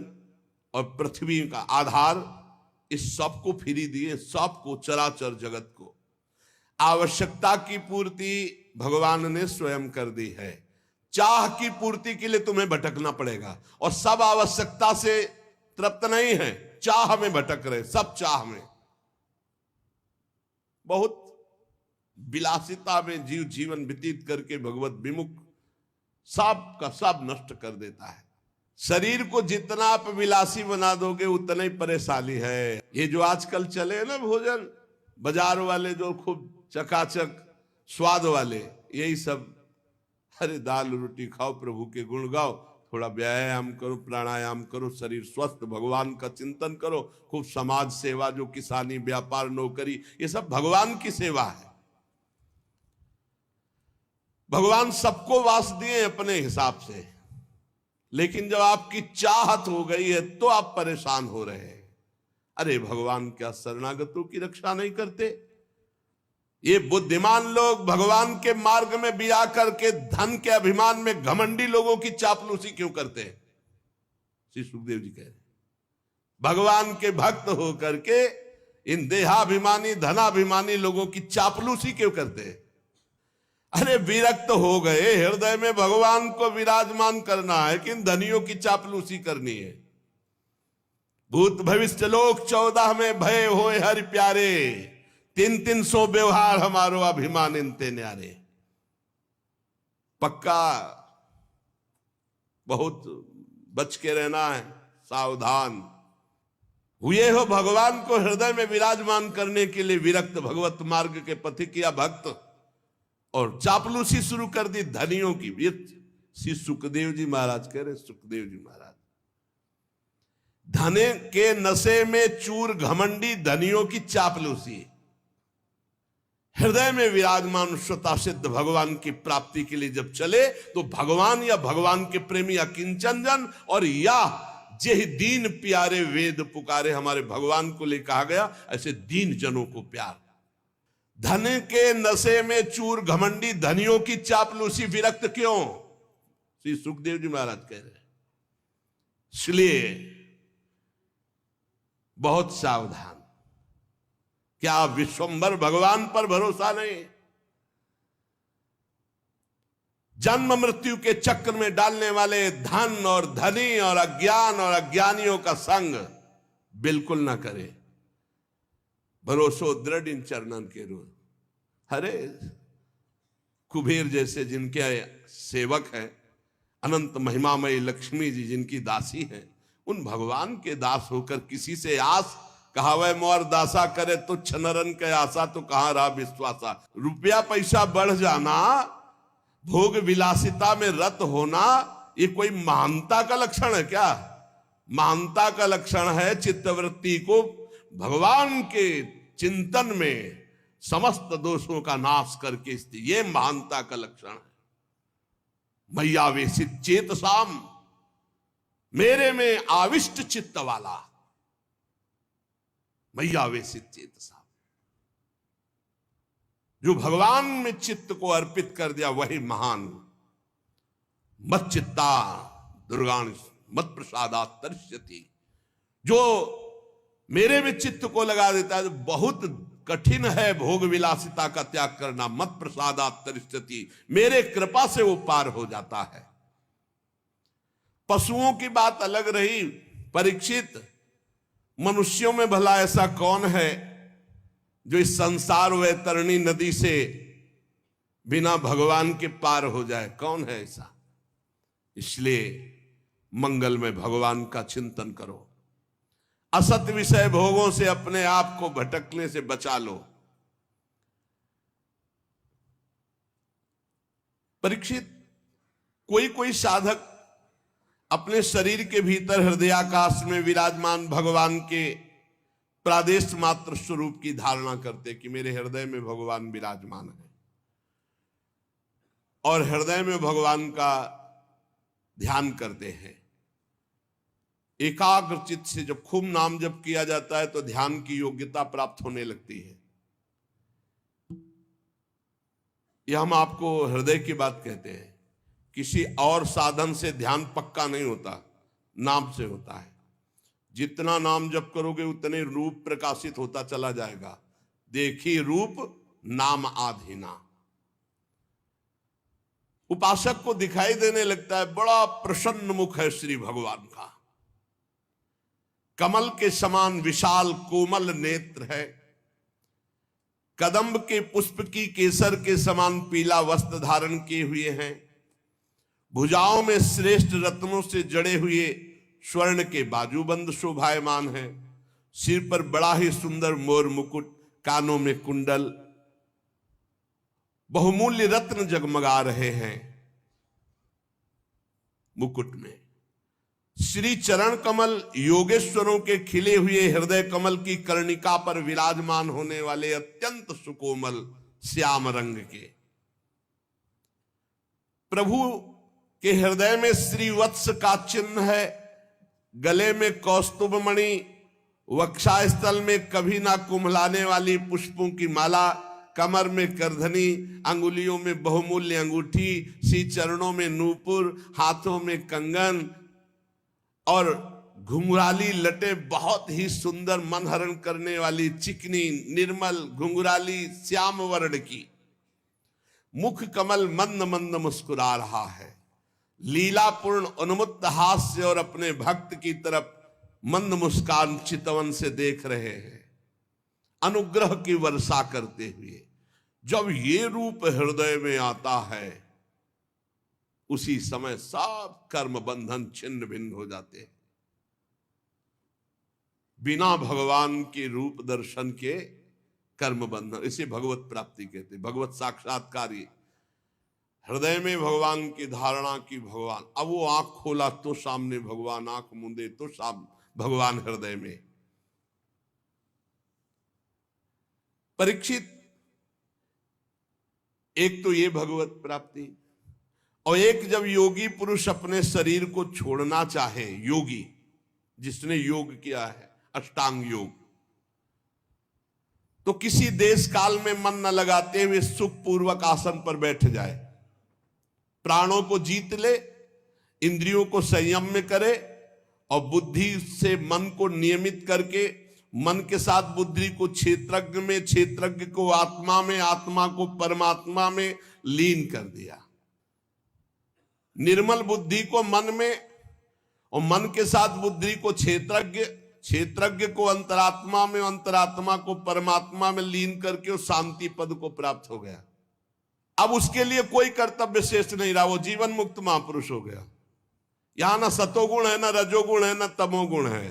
और पृथ्वी का आधार, इस सब को फ्री दिए, सबको, चराचर जगत को। आवश्यकता की पूर्ति भगवान ने स्वयं कर दी है। चाह की पूर्ति के लिए तुम्हें भटकना पड़ेगा, और सब आवश्यकता से तृप्त नहीं है, चाह में भटक रहे, सब चाह में। बहुत विलासिता में जीव जीवन व्यतीत करके भगवत विमुख सब का सब नष्ट कर देता है। शरीर को जितना आप विलासी बना दोगे उतना ही परेशानी है। ये जो आजकल चले हैं ना भोजन बाजार वाले, जो खूब चकाचक स्वाद वाले, यही सब। अरे दाल रोटी खाओ, प्रभु के गुण गाओ, थोड़ा व्यायाम करो, प्राणायाम करो, शरीर स्वस्थ, भगवान का चिंतन करो, खूब समाज सेवा, जो किसानी, व्यापार, नौकरी, ये सब भगवान की सेवा है। भगवान सबको वास दिए अपने हिसाब से, लेकिन जब आपकी चाहत हो गई है तो आप परेशान हो रहे हैं। अरे भगवान क्या शरणागतों की रक्षा नहीं करते? ये बुद्धिमान लोग भगवान के मार्ग में बिया करके धन के अभिमान में घमंडी लोगों की चापलूसी क्यों करते हैं? श्री सुखदेव जी कह रहे, भगवान के भक्त होकर के इन देहाभिमानी, धनाभिमानी लोगों की चापलूसी क्यों करते हैं? अरे विरक्त हो गए, हृदय में भगवान को विराजमान करना है कि इन धनियों की चापलूसी करनी है। भूत भविष्य लोक 14 में भय होए हरि प्यारे, 300 व्यवहार हमारो अभिमान इनते न्यारे। पक्का बहुत बच के रहना है, सावधान। हुए हो भगवान को हृदय में विराजमान करने के लिए विरक्त, भगवत मार्ग के पथिक या भक्त, और चापलूसी शुरू कर दी धनियों की। श्री सुखदेव जी महाराज कह रहे, सुखदेव जी महाराज, धने के नशे में चूर घमंडी धनियों की चापलूसी। हृदय में विराजमान स्वतः सिद्ध भगवान की प्राप्ति के लिए जब चले तो भगवान या भगवान के प्रेमी या किंचन जन, और या जे दीन प्यारे वेद पुकारे, हमारे भगवान को ले कहा गया, ऐसे दीन जनों को प्यार। धन के नशे में चूर घमंडी धनियों की चापलूसी, विरक्त क्यों? श्री सुखदेव जी महाराज कह रहे हैं। इसलिए बहुत सावधान। क्या विश्वंभर भगवान पर भरोसा नहीं? जन्म मृत्यु के चक्र में डालने वाले धन और धनी और अज्ञान और अज्ञानियों का संग बिल्कुल ना करे। भरोसो दृढ़ इन चरणन के रूप। अरे कुबेर जैसे जिनके सेवक हैं, अनंत महिमामयी लक्ष्मी जी जिनकी दासी हैं, उन भगवान के दास होकर किसी से आस, कहावे मोर दासा करे तो छनरन के आशा, तो कहां रहा विश्वासा। रुपया पैसा बढ़ जाना, भोग विलासिता में रत होना, ये कोई महानता का लक्षण है क्या? महानता का लक्षण है चित्तवृत्ति को भगवान के चिंतन में समस्त दोषों का नाश करके, ये महानता का लक्षण है। मैयावेशित चेतसाम, मेरे में आविष्ट चित्त वाला, मैयावेशित चेतसाम, जो भगवान में चित्त को अर्पित कर दिया वही महान। मत चित्ता दुर्गान मत प्रसादात तरिष्यति, जो मेरे में चित्त को लगा देता है। बहुत कठिन है भोग विलासिता का त्याग करना। मत प्रसादात् तरिष्यति, मेरे कृपा से वो पार हो जाता है। पशुओं की बात अलग रही। परीक्षित, मनुष्यों में भला ऐसा कौन है जो इस संसार वैतरणी नदी से बिना भगवान के पार हो जाए? कौन है ऐसा? इसलिए मंगल में भगवान का चिंतन करो। असत विषय भोगों से अपने आप को भटकने से बचा लो। परीक्षित, कोई कोई साधक अपने शरीर के भीतर हृदयाकाश में विराजमान भगवान के प्रादेश मात्र स्वरूप की धारणा करते कि मेरे हृदय में भगवान विराजमान है, और हृदय में भगवान का ध्यान करते हैं। एकाग्र चित्त से जब खूब नाम जप किया जाता है तो ध्यान की योग्यता प्राप्त होने लगती है। यह हम आपको हृदय की बात कहते हैं। किसी और साधन से ध्यान पक्का नहीं होता, नाम से होता है। जितना नाम जप करोगे उतने रूप प्रकाशित होता चला जाएगा। देखी रूप नाम आधीना। उपासक को दिखाई देने लगता है बड़ा प्रसन्न मुख है श्री भगवान का, कमल के समान विशाल कोमल नेत्र है, कदम्ब के पुष्प की केसर के समान पीला वस्त्र धारण किए हुए हैं, भुजाओं में श्रेष्ठ रत्नों से जड़े हुए स्वर्ण के बाजूबंद शोभायमान है, सिर पर बड़ा ही सुंदर मोर मुकुट, कानों में कुंडल, बहुमूल्य रत्न जगमगा रहे हैं मुकुट में। श्री चरण कमल योगेश्वरों के खिले हुए हृदय कमल की कर्णिका पर विराजमान होने वाले अत्यंत सुकोमल श्याम रंग के प्रभु के हृदय में श्रीवत्स का चिन्ह है, गले में कौस्तुभ मणि, वक्षास्थल में कभी ना कुम्हलाने वाली पुष्पों की माला, कमर में करधनी, अंगुलियों में बहुमूल्य अंगूठी, श्री चरणों में नूपुर, हाथों में कंगन और घुंघराली लटे बहुत ही सुंदर मन हरण करने वाली चिकनी निर्मल घुंघराली श्याम वर्ण की। मुख कमल मंद मंद मुस्कुरा रहा है, लीलापूर्ण उन्मुक्त हास्य और अपने भक्त की तरफ मंद मुस्कान चितवन से देख रहे हैं, अनुग्रह की वर्षा करते हुए। जब ये रूप हृदय में आता है उसी समय सब कर्म बंधन छिन्न भिन्न हो जाते हैं। बिना भगवान के रूप दर्शन के कर्म बंधन, इसे भगवत प्राप्ति कहते हैं, भगवत साक्षात्कार। हृदय में भगवान की धारणा की भगवान, अब वो आंख खोला तो सामने भगवान, आंख मूंदे तो सामने भगवान हृदय में। परीक्षित, एक तो ये भगवत प्राप्ति, और एक जब योगी पुरुष अपने शरीर को छोड़ना चाहे, योगी जिसने योग किया है अष्टांग योग, तो किसी देश काल में मन न लगाते हुए सुखपूर्वक आसन पर बैठ जाए, प्राणों को जीत ले, इंद्रियों को संयम में करे और बुद्धि से मन को नियमित करके मन के साथ बुद्धि को क्षेत्रज्ञ में, क्षेत्रज्ञ को आत्मा में, आत्मा को परमात्मा में लीन कर दिया। निर्मल बुद्धि को मन में और मन के साथ बुद्धि को क्षेत्रज्ञ, क्षेत्रज्ञ को अंतरात्मा में, अंतरात्मा को परमात्मा में लीन करके उस शांति पद को प्राप्त हो गया। अब उसके लिए कोई कर्तव्य शेष नहीं रहा, वो जीवन मुक्त महापुरुष हो गया। यहां ना सतोगुण है, ना रजोगुण है, ना तमोगुण है।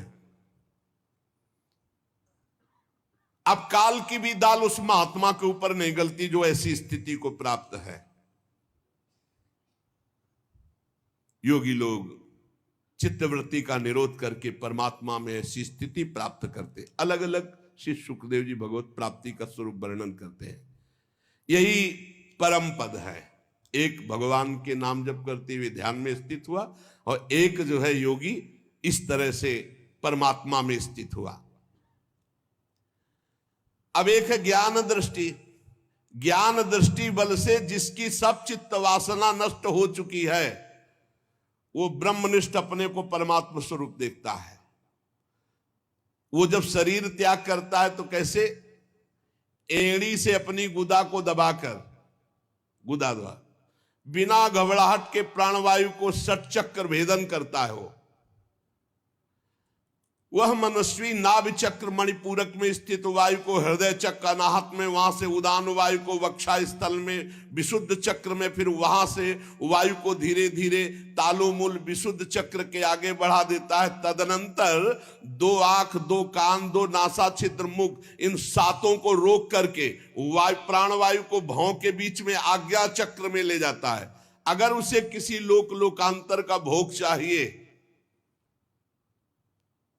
अब काल की भी दाल उस महात्मा के ऊपर नहीं गलती जो ऐसी स्थिति को प्राप्त है। योगी लोग चित्तवृत्ति का निरोध करके परमात्मा में ऐसी स्थिति प्राप्त करते। अलग अलग श्री सुखदेव जी भगवत प्राप्ति का स्वरूप वर्णन करते हैं। यही परम पद है। एक भगवान के नाम जप करते हुए ध्यान में स्थित हुआ, और एक जो है योगी इस तरह से परमात्मा में स्थित हुआ। अब एक है ज्ञान दृष्टि। ज्ञान दृष्टि बल से जिसकी सब चित्त वासना नष्ट हो चुकी है, वो ब्रह्मनिष्ठ अपने को परमात्मा स्वरूप देखता है। वो जब शरीर त्याग करता है तो कैसे? एड़ी से अपनी गुदा को दबाकर, गुदा द्वारा बिना घबराहट के प्राणवायु को षट चक्र भेदन करता है। वह मनस्वी नाभि चक्र मणिपूरक में स्थित वायु को हृदय चक्र अनाहत में, वहां से उदान वायु को वक्षा स्थल में विशुद्ध चक्र में, फिर वहां से वायु को धीरे धीरे तालुमूल विशुद्ध चक्र के आगे बढ़ा देता है। तदनंतर 2 आंख, 2 कान, 2 नासा छिद्र, मुख, इन 7 को रोक करके वायु प्राणवायु को भौं के बीच में आज्ञा चक्र में ले जाता है। अगर उसे किसी लोकांतर का भोग चाहिए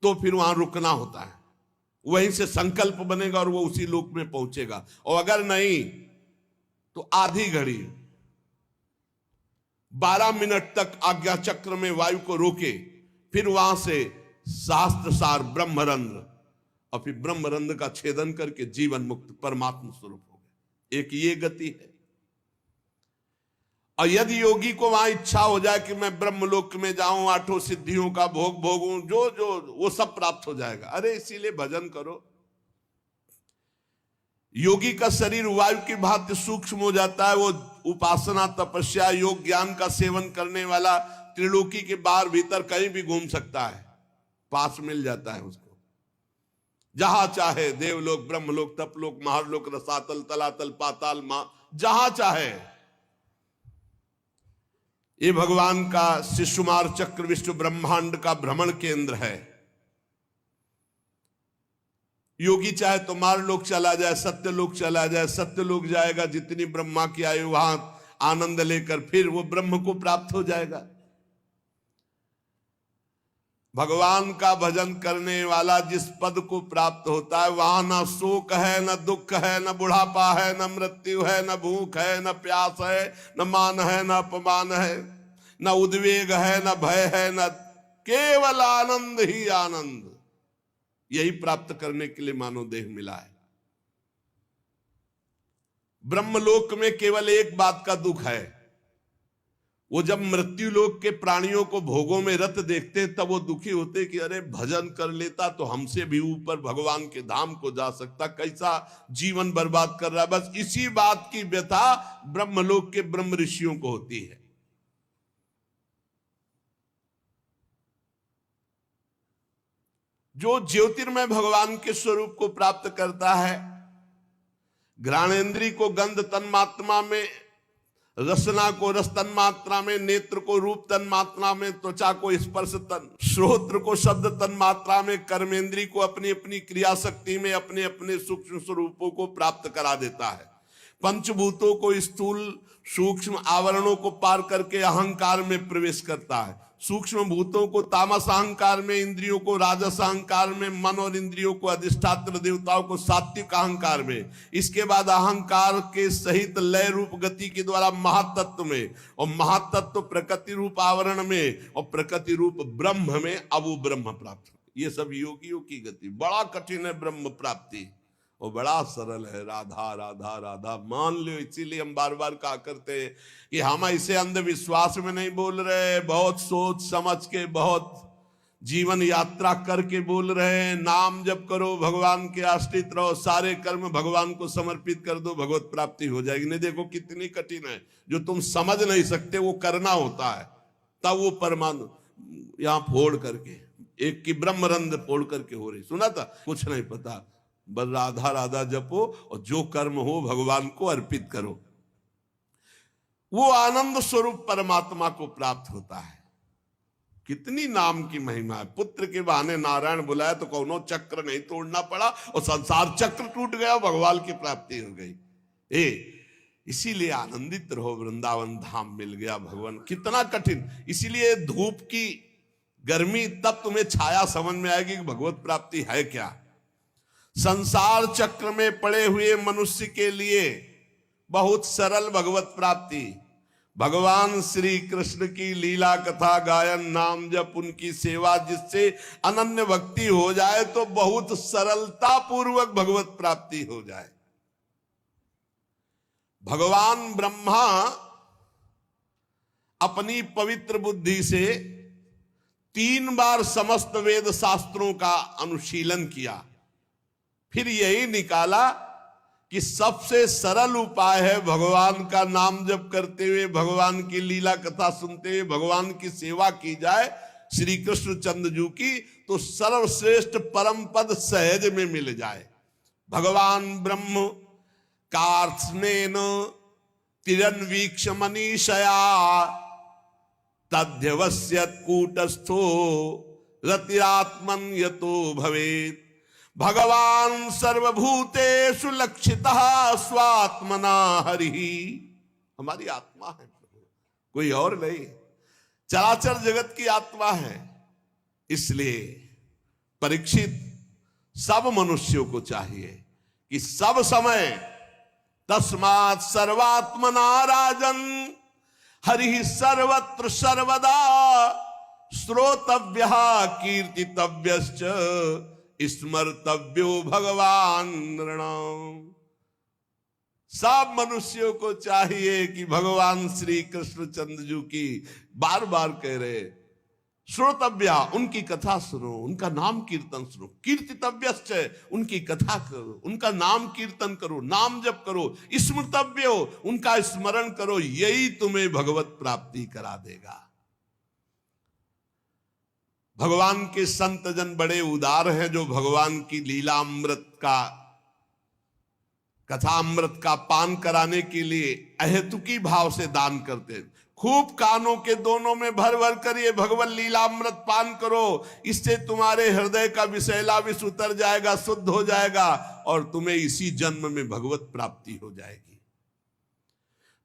तो फिर वहां रुकना होता है, वहीं से संकल्प बनेगा और वो उसी लोक में पहुंचेगा। और अगर नहीं तो आधी घड़ी 12 मिनट तक आज्ञा चक्र में वायु को रोके, फिर वहां से शास्त्र सार ब्रह्मरंध्र, और फिर ब्रह्मरंध्र का छेदन करके जीवन मुक्त परमात्मा स्वरूप हो गए। एक ये गति है। और यदि योगी को वहां इच्छा हो जाए कि मैं ब्रह्मलोक में जाऊं, 8 सिद्धियों का भोग भोगूं, जो वो सब प्राप्त हो जाएगा। अरे इसीलिए भजन करो। योगी का शरीर वायु की भांति सूक्ष्म हो जाता है। वो उपासना, तपस्या, योग, ज्ञान का सेवन करने वाला त्रिलोकी के बाहर भीतर कहीं भी घूम सकता है, पास मिल जाता है उसको। जहां चाहे, देवलोक, ब्रह्मलोक, तपलोक, महारलोक, रसातल, तलातल, पाताल, जहां चाहे। ये भगवान का शिशुमार चक्र विश्व ब्रह्मांड का भ्रमण केंद्र है। योगी चाहे तो मारलोक चला जाए, सत्यलोक चला जाए, सत्यलोक जाएगा, जितनी ब्रह्मा की आयु वहां आनंद लेकर फिर वो ब्रह्म को प्राप्त हो जाएगा। भगवान का भजन करने वाला जिस पद को प्राप्त होता है, वहां ना शोक है, न दुख है, न बुढ़ापा है, न मृत्यु है, न भूख है, न प्यास है, न मान है, न अपमान है, न उद्वेग है, न भय है, न केवल आनंद ही आनंद। यही प्राप्त करने के लिए मानव देह मिला है। ब्रह्मलोक में केवल एक बात का दुख है, वो जब मृत्यु लोक के प्राणियों को भोगों में रत देखते हैं तब वो दुखी होते कि अरे भजन कर लेता तो हमसे भी ऊपर भगवान के धाम को जा सकता, कैसा जीवन बर्बाद कर रहा है। बस इसी बात की व्यथा ब्रह्मलोक के ब्रह्म ऋषियों को होती है। जो ज्योतिर्मय भगवान के स्वरूप को प्राप्त करता है, घ्राणेन्द्रिय को गंध तन्मात्रा में, रसना को रस तन्मात्रा में, नेत्र को रूप तन्मात्रा में, त्वचा को स्पर्श श्रोत्र को शब्द तन्मात्रा में, कर्मेंद्रिय को अपनी अपनी क्रिया शक्ति में अपने अपने सूक्ष्म स्वरूपों को प्राप्त करा देता है। पंचभूतों को स्थूल सूक्ष्म आवरणों को पार करके अहंकार में प्रवेश करता है। सूक्ष्म भूतों को तामस अहंकार में, इंद्रियों को राजस अहंकार में, मन और इंद्रियों को अधिष्ठात्र देवताओं को सात्विक अहंकार में, इसके बाद अहंकार के सहित लय रूप गति के द्वारा महातत्व में, और महातत्व प्रकृति रूप आवरण में, और प्रकृति रूप ब्रह्म में। अब वो ब्रह्म प्राप्त। ये सब योगियों की गति। बड़ा कठिन है ब्रह्म प्राप्ति, वो बड़ा सरल है। राधा राधा राधा मान लो। इसीलिए हम बार बार कहा करते हैं कि हम ऐसे अंधविश्वास में नहीं बोल रहे, बहुत सोच समझ के, बहुत जीवन यात्रा करके बोल रहे हैं। नाम जप करो, भगवान के आश्रित रहो, सारे कर्म भगवान को समर्पित कर दो, भगवत प्राप्ति हो जाएगी। नहीं, देखो कितनी कठिन है। जो तुम समझ नहीं सकते वो करना होता है, तब वो परमाणु यहां फोड़ करके, एक की ब्रह्मरंध्र फोड़ करके हो रही। सुना था? कुछ नहीं पता, बस राधा राधा जपो और जो कर्म हो भगवान को अर्पित करो। वो आनंद स्वरूप परमात्मा को प्राप्त होता है। कितनी नाम की महिमा है। पुत्र के बहाने नारायण बुलाया तो कौनो चक्र नहीं तोड़ना पड़ा और संसार चक्र टूट गया, भगवान की प्राप्ति हो गई। इसीलिए आनंदित रहो, वृंदावन धाम मिल गया भगवान। कितना कठिन। इसीलिए धूप की गर्मी तब तुम्हें छाया समझ में आएगी कि भगवत प्राप्ति है क्या। संसार चक्र में पड़े हुए मनुष्य के लिए बहुत सरल भगवत प्राप्ति। भगवान श्री कृष्ण की लीला कथा गायन, नाम जप, उनकी सेवा, जिससे अनन्य भक्ति हो जाए तो बहुत सरलता पूर्वक भगवत प्राप्ति हो जाए। भगवान ब्रह्मा अपनी पवित्र बुद्धि से 3 बार समस्त वेद शास्त्रों का अनुशीलन किया, फिर यही निकाला कि सबसे सरल उपाय है भगवान का नाम जप करते हुए, भगवान की लीला कथा सुनते हुए भगवान की सेवा की जाए श्री कृष्ण चंद्रजू की, तो सर्वश्रेष्ठ परम पद सहज में मिल जाए। भगवान ब्रह्म कार्त्स्नेन तिरन्वीक्ष मनीषया तद्यवस्यत् कूटस्थो रतिरात्मन यतो भवेत्। भगवान सर्वभूतेषु लक्षितः स्वात्मना हरिः। हमारी आत्मा है, कोई और नहीं, चराचर जगत की आत्मा है। इसलिए परीक्षित, सब मनुष्यों को चाहिए कि सब समय तस्मात् सर्वात्मना राजन हरिः सर्वत्र सर्वदा श्रोतव्यः कीर्तितव्यश्च स्मर्तव्यो भगवान नृणाम। सब मनुष्यों को चाहिए कि भगवान श्री कृष्ण चंद्रजू की, बार बार कह रहे, श्रोतव्या, उनकी कथा सुनो, उनका नाम कीर्तन सुनो, कीर्तितव्यश्च, उनकी कथा करो, उनका नाम कीर्तन करो, नाम जप करो, स्मृतव्यो, उनका स्मरण करो, यही तुम्हें भगवत प्राप्ति करा देगा। भगवान के संत जन बड़े उदार हैं, जो भगवान की लीला अमृत का, कथा अमृत का पान कराने के लिए अहेतुकी भाव से दान करते हैं। खूब कानों के दोनों में भर भर कर ये भगवत लीला अमृत पान करो, इससे तुम्हारे हृदय का विषैला विष उतर जाएगा, शुद्ध हो जाएगा और तुम्हें इसी जन्म में भगवत प्राप्ति हो जाएगी।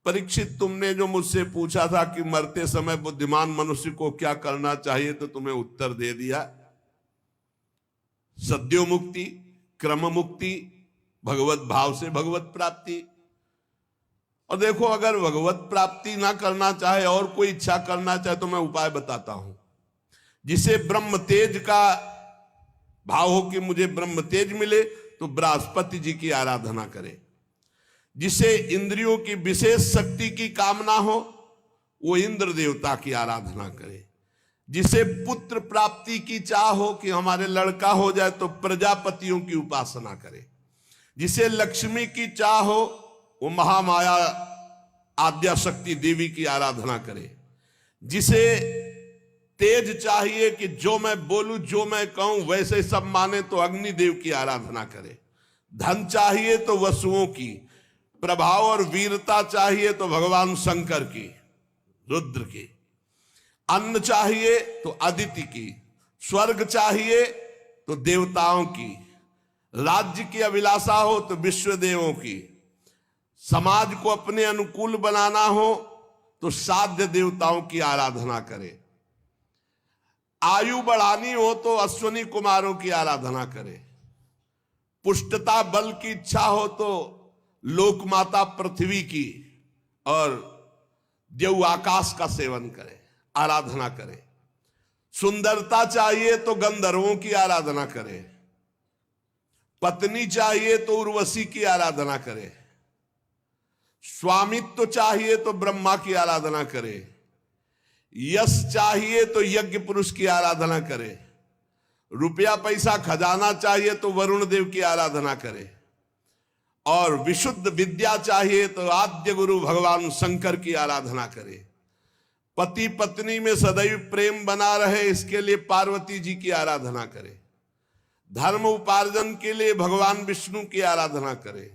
परीक्षित, तुमने जो मुझसे पूछा था कि मरते समय बुद्धिमान मनुष्य को क्या करना चाहिए, तो तुम्हें उत्तर दे दिया। सद्यो मुक्ति, क्रम मुक्ति, भगवत भाव से भगवत प्राप्ति। और देखो, अगर भगवत प्राप्ति ना करना चाहे और कोई इच्छा करना चाहे तो मैं उपाय बताता हूं। जिसे ब्रह्म तेज का भाव हो कि मुझे ब्रह्म तेज मिले, तो बृहस्पति जी की आराधना करे। जिसे इंद्रियों की विशेष शक्ति की कामना हो, वो इंद्र देवता की आराधना करे। जिसे पुत्र प्राप्ति की चाह हो कि हमारे लड़का हो जाए, तो प्रजापतियों की उपासना करे। जिसे लक्ष्मी की चाह हो, वो महामाया आद्या शक्ति देवी की आराधना करे। जिसे तेज चाहिए कि जो मैं बोलूं, जो मैं कहूं वैसे सब माने, तो अग्निदेव की आराधना करे। धन चाहिए तो वसुओं की, प्रभाव और वीरता चाहिए तो भगवान शंकर की, रुद्र की। अन्न चाहिए तो अदिति की, स्वर्ग चाहिए तो देवताओं की, राज्य की अभिलाषा हो तो विश्व देवों की, समाज को अपने अनुकूल बनाना हो तो साध्य देवताओं की आराधना करे। आयु बढ़ानी हो तो अश्वनी कुमारों की आराधना करे। पुष्टता बल की इच्छा हो तो लोक माता पृथ्वी की और देव आकाश का सेवन करे, आराधना करे। सुंदरता चाहिए तो गंधर्वों की आराधना करे। पत्नी चाहिए तो उर्वशी की आराधना करे। स्वामित्व चाहिए तो ब्रह्मा की आराधना करे। यश चाहिए तो यज्ञ पुरुष की आराधना करे। रुपया पैसा खजाना चाहिए तो वरुण देव की आराधना करे। और विशुद्ध विद्या चाहिए तो आद्य गुरु भगवान शंकर की आराधना करे। पति पत्नी में सदैव प्रेम बना रहे, इसके लिए पार्वती जी की आराधना करे। धर्म उपार्जन के लिए भगवान विष्णु की आराधना करे।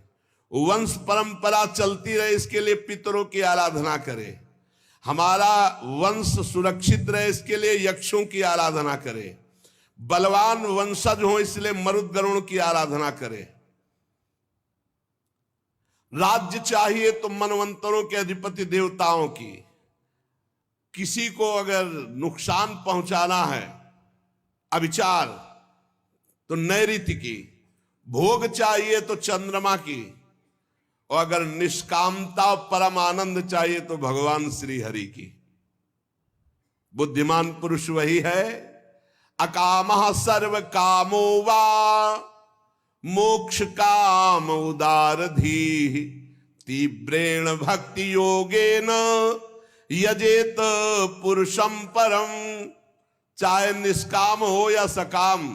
वंश परंपरा चलती रहे, इसके लिए पितरों की आराधना करे। हमारा वंश सुरक्षित रहे, इसके लिए यक्षों की आराधना करे। बलवान वंशज हो, इसलिए मरुद्गरुण की आराधना करे। राज्य चाहिए तो मनवंतरों के अधिपति देवताओं की। किसी को अगर नुकसान पहुंचाना है, अविचार, तो नैऋत्य की। भोग चाहिए तो चंद्रमा की। और अगर निष्कामता परम आनंद चाहिए तो भगवान श्री हरि की। बुद्धिमान पुरुष वही है। अकामः सर्व कामो वा मोक्ष काम उदारधीः तीव्रेण भक्ति योगेन यजेत पुरुषं परम चाहे निष्काम हो या सकाम,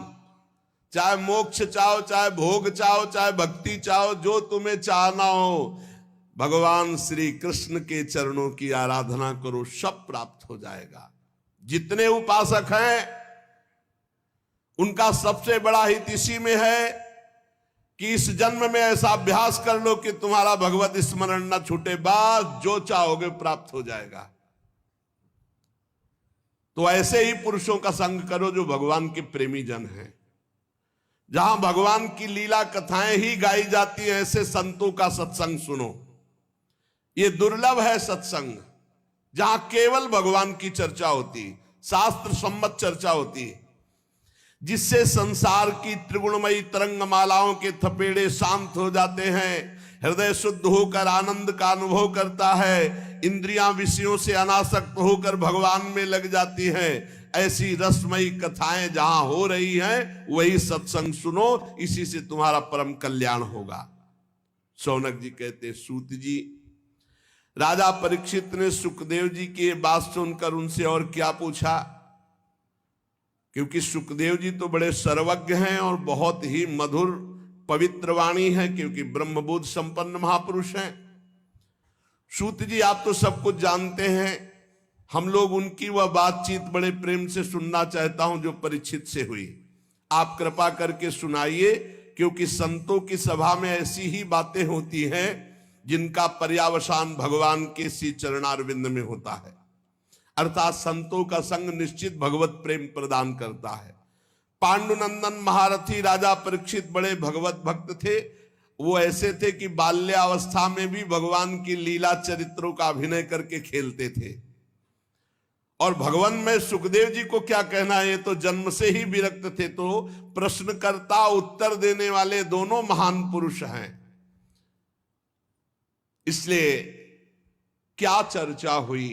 चाहे मोक्ष चाहो, चाहे भोग चाहो, चाहे भक्ति चाहो, जो तुम्हें चाहना हो, भगवान श्री कृष्ण के चरणों की आराधना करो, सब प्राप्त हो जाएगा। जितने उपासक हैं उनका सबसे बड़ा हित इसी में है कि इस जन्म में ऐसा अभ्यास कर लो कि तुम्हारा भगवत स्मरण न छूटे, बस जो चाहोगे प्राप्त हो जाएगा। तो ऐसे ही पुरुषों का संग करो जो भगवान के प्रेमी जन हैं। जहां भगवान की लीला कथाएं ही गाई जाती हैं, ऐसे संतों का सत्संग सुनो। ये दुर्लभ है सत्संग, जहां केवल भगवान की चर्चा होती, शास्त्र सम्मत चर्चा होती, जिससे संसार की त्रिगुणमयी तरंगमालाओं के थपेड़े शांत हो जाते हैं, हृदय शुद्ध होकर आनंद का अनुभव करता है, इंद्रियां विषयों से अनासक्त होकर भगवान में लग जाती हैं। ऐसी रसमयी कथाएं जहां हो रही हैं, वही सत्संग सुनो, इसी से तुम्हारा परम कल्याण होगा। शौनक जी कहते, सूत जी, राजा परीक्षित ने सुखदेव जी की बात सुनकर उनसे और क्या पूछा, क्योंकि सुखदेव जी तो बड़े सर्वज्ञ हैं और बहुत ही मधुर पवित्र वाणी है, क्योंकि ब्रह्मबोध संपन्न महापुरुष हैं। सूत जी, आप तो सब कुछ जानते हैं, हम लोग उनकी वह बातचीत बड़े प्रेम से सुनना चाहता हूं जो परीक्षित से हुई। आप कृपा करके सुनाइए, क्योंकि संतों की सभा में ऐसी ही बातें होती हैं जिनका पर्यावसान भगवान के श्री चरणारविंद में होता है। अर्थात संतों का संग निश्चित भगवत प्रेम प्रदान करता है। पांडुनंदन महारथी राजा परीक्षित बड़े भगवत भक्त थे। वो ऐसे थे कि बाल्यावस्था में भी भगवान की लीला चरित्रों का अभिनय करके खेलते थे। और भगवान में सुखदेव जी को क्या कहना है, ये तो जन्म से ही विरक्त थे। तो प्रश्नकर्ता उत्तर देने वाले दोनों महान पुरुष हैं। इसलिए क्या चर्चा हुई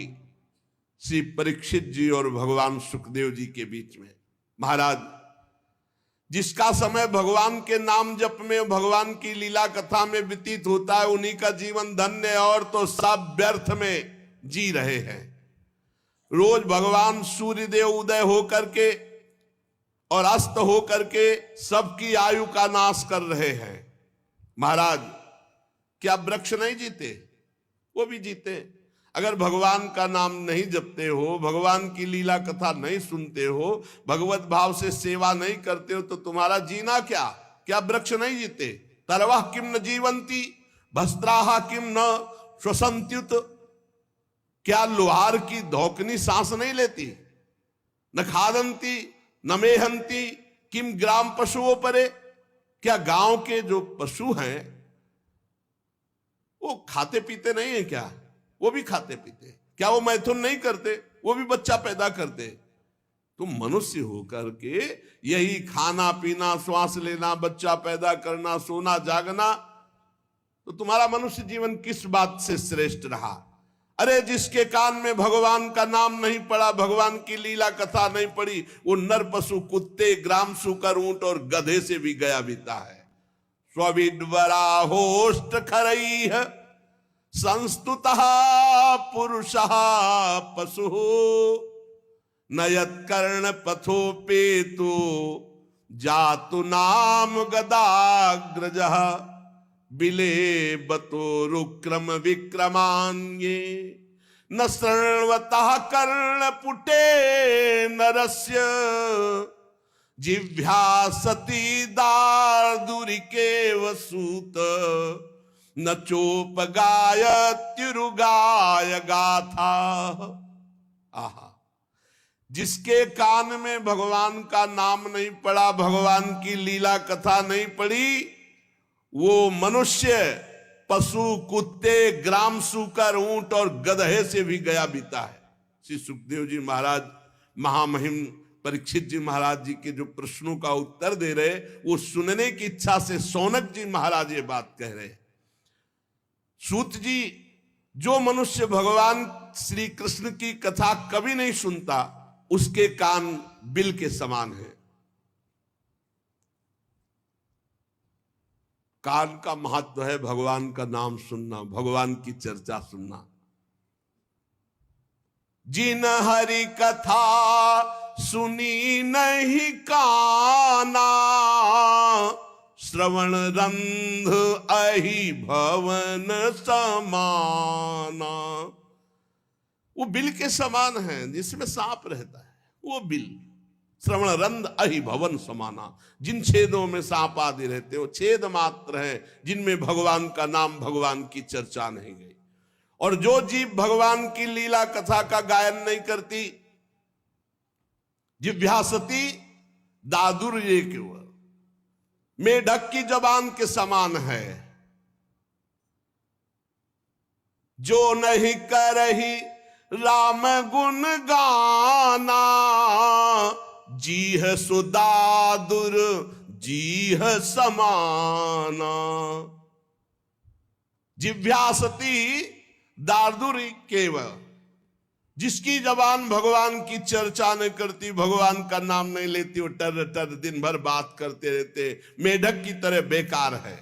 श्री परीक्षित जी और भगवान सुखदेव जी के बीच में। महाराज, जिसका समय भगवान के नाम जप में, भगवान की लीला कथा में व्यतीत होता है, उन्हीं का जीवन धन्य है, और तो सब व्यर्थ में जी रहे हैं। रोज भगवान सूर्यदेव उदय होकर के और अस्त होकर के सबकी आयु का नाश कर रहे हैं। महाराज, क्या वृक्ष नहीं जीते? वो भी जीते। अगर भगवान का नाम नहीं जपते हो, भगवान की लीला कथा नहीं सुनते हो, भगवत भाव से सेवा नहीं करते हो, तो तुम्हारा जीना क्या? क्या वृक्ष नहीं जीते? तरवाह किम न जीवंती, भस्त्राहा किम न श्वसंत्युत। क्या लोहार की धोकनी सांस नहीं लेती? न खादंती न मेहंती किम ग्राम पशुओं परे। क्या गांव के जो पशु हैं वो खाते पीते नहीं है क्या? वो भी खाते पीते। क्या वो मैथुन नहीं करते? वो भी बच्चा पैदा करते। तुम मनुष्य होकर के यही खाना पीना, श्वास लेना, बच्चा पैदा करना, सोना जागना, तो तुम्हारा मनुष्य जीवन किस बात से श्रेष्ठ रहा? अरे जिसके कान में भगवान का नाम नहीं पड़ा, भगवान की लीला कथा नहीं पड़ी, वो नर पशु, कुत्ते, ग्राम सूकर, ऊंट और गधे से भी गया बीता है। स्विडवरा होष्ट खरई संस्तुतः पुरुषः पशु नयत कर्ण पथोपेतु जातु नाम गदाग्रजः बिले बतो रुक्रम विक्रमान्ये न शृण्वतः कर्ण पुटे नरस्य जिह्वा सती दार्दुरिके वसूत न चोपगाय तिरुगाय गाथा। आहा, जिसके कान में भगवान का नाम नहीं पड़ा, भगवान की लीला कथा नहीं पड़ी, वो मनुष्य पशु, कुत्ते, ग्राम सूकर, ऊंट और गधे से भी गया बीता है। श्री सुखदेव जी महाराज महामहिम परीक्षित जी महाराज जी के जो प्रश्नों का उत्तर दे रहे, वो सुनने की इच्छा से शौनक जी महाराज ये बात कह रहे। सूत जी, जो मनुष्य भगवान श्री कृष्ण की कथा कभी नहीं सुनता, उसके कान बिल के समान है। कान का महत्व है भगवान का नाम सुनना, भगवान की चर्चा सुनना। जिन हरि कथा सुनी नहीं काना, श्रवण रंध अहि भवन समाना। वो बिल के समान है जिसमें सांप रहता है, वो बिल। श्रवण रंध अहि भवन समाना, जिन छेदों में सांप आदि रहते हो छेद मात्र है, जिनमें भगवान का नाम, भगवान की चर्चा नहीं गई। और जो जीव भगवान की लीला कथा का गायन नहीं करती, जिव्यासती दादुर्य केवल, मेढक की जबान के समान है। जो नहीं करही राम गुण गाना, जीह सुदादुर जीह समाना। जिव्यासती दादुर्य केवल, जिसकी जबान भगवान की चर्चा नहीं करती, भगवान का नाम नहीं लेती, वो टर टर दिन भर बात करते रहते, मेढक की तरह बेकार है।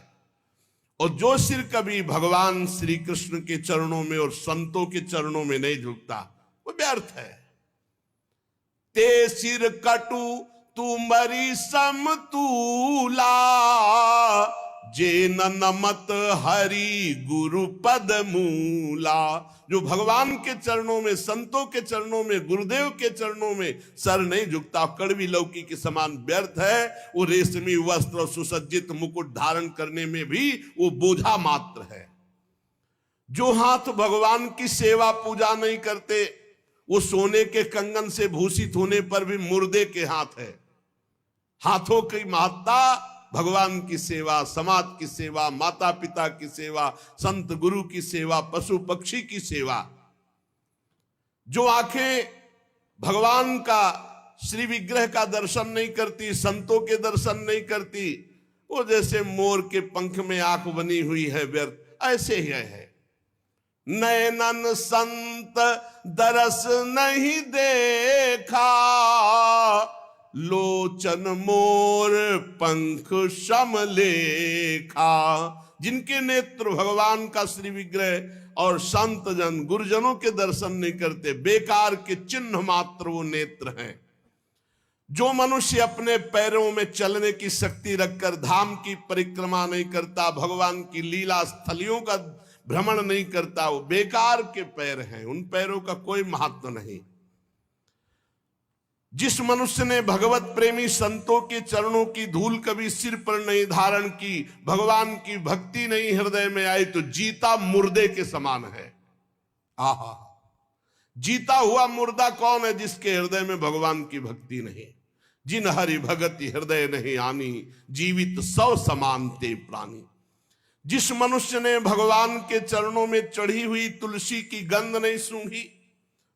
और जो सिर कभी भगवान श्री कृष्ण के चरणों में और संतों के चरणों में नहीं झुकता, वो व्यर्थ है। ते सिर कटु तुमरी समतूला, जे नमत हरि गुरु पद मूला। जो भगवान के चरणों में, संतों के चरणों में, गुरुदेव के चरणों में सर नहीं झुकता, कड़वी लौकी के समान व्यर्थ है। वो रेशमी वस्त्र और सुसज्जित मुकुट धारण करने में भी वो बोझा मात्र है। जो हाथ भगवान की सेवा पूजा नहीं करते, वो सोने के कंगन से भूषित होने पर भी मुर्दे के हाथ है। हाथों की महत्ता भगवान की सेवा, समाज की सेवा, माता पिता की सेवा, संत गुरु की सेवा, पशु पक्षी की सेवा। जो आंखें भगवान का, श्री विग्रह का दर्शन नहीं करती, संतों के दर्शन नहीं करती, वो जैसे मोर के पंख में आंख बनी हुई है, व्यर्थ ऐसे ही है। नैनन संत दरस नहीं देखा, लोचन मोर पंख शम लेखा। जिनके नेत्र भगवान का श्री विग्रह और संत जन, गुरुजनों के दर्शन नहीं करते, बेकार के चिन्ह मात्र वो नेत्र हैं। जो मनुष्य अपने पैरों में चलने की शक्ति रखकर धाम की परिक्रमा नहीं करता, भगवान की लीला स्थलियों का भ्रमण नहीं करता, वो बेकार के पैर हैं, उन पैरों का कोई महत्व नहीं। जिस मनुष्य ने भगवत प्रेमी संतों के चरणों की धूल कभी सिर पर नहीं धारण की, भगवान की भक्ति नहीं हृदय में आई, तो जीता मुर्दे के समान है। आहा, जीता हुआ मुर्दा कौन है? जिसके हृदय में भगवान की भक्ति नहीं। जिन हरि भगति हृदय नहीं आनी, जीवित सौ समान ते प्राणी। जिस मनुष्य ने भगवान के चरणों में चढ़ी हुई तुलसी की गंध नहीं सूंघी,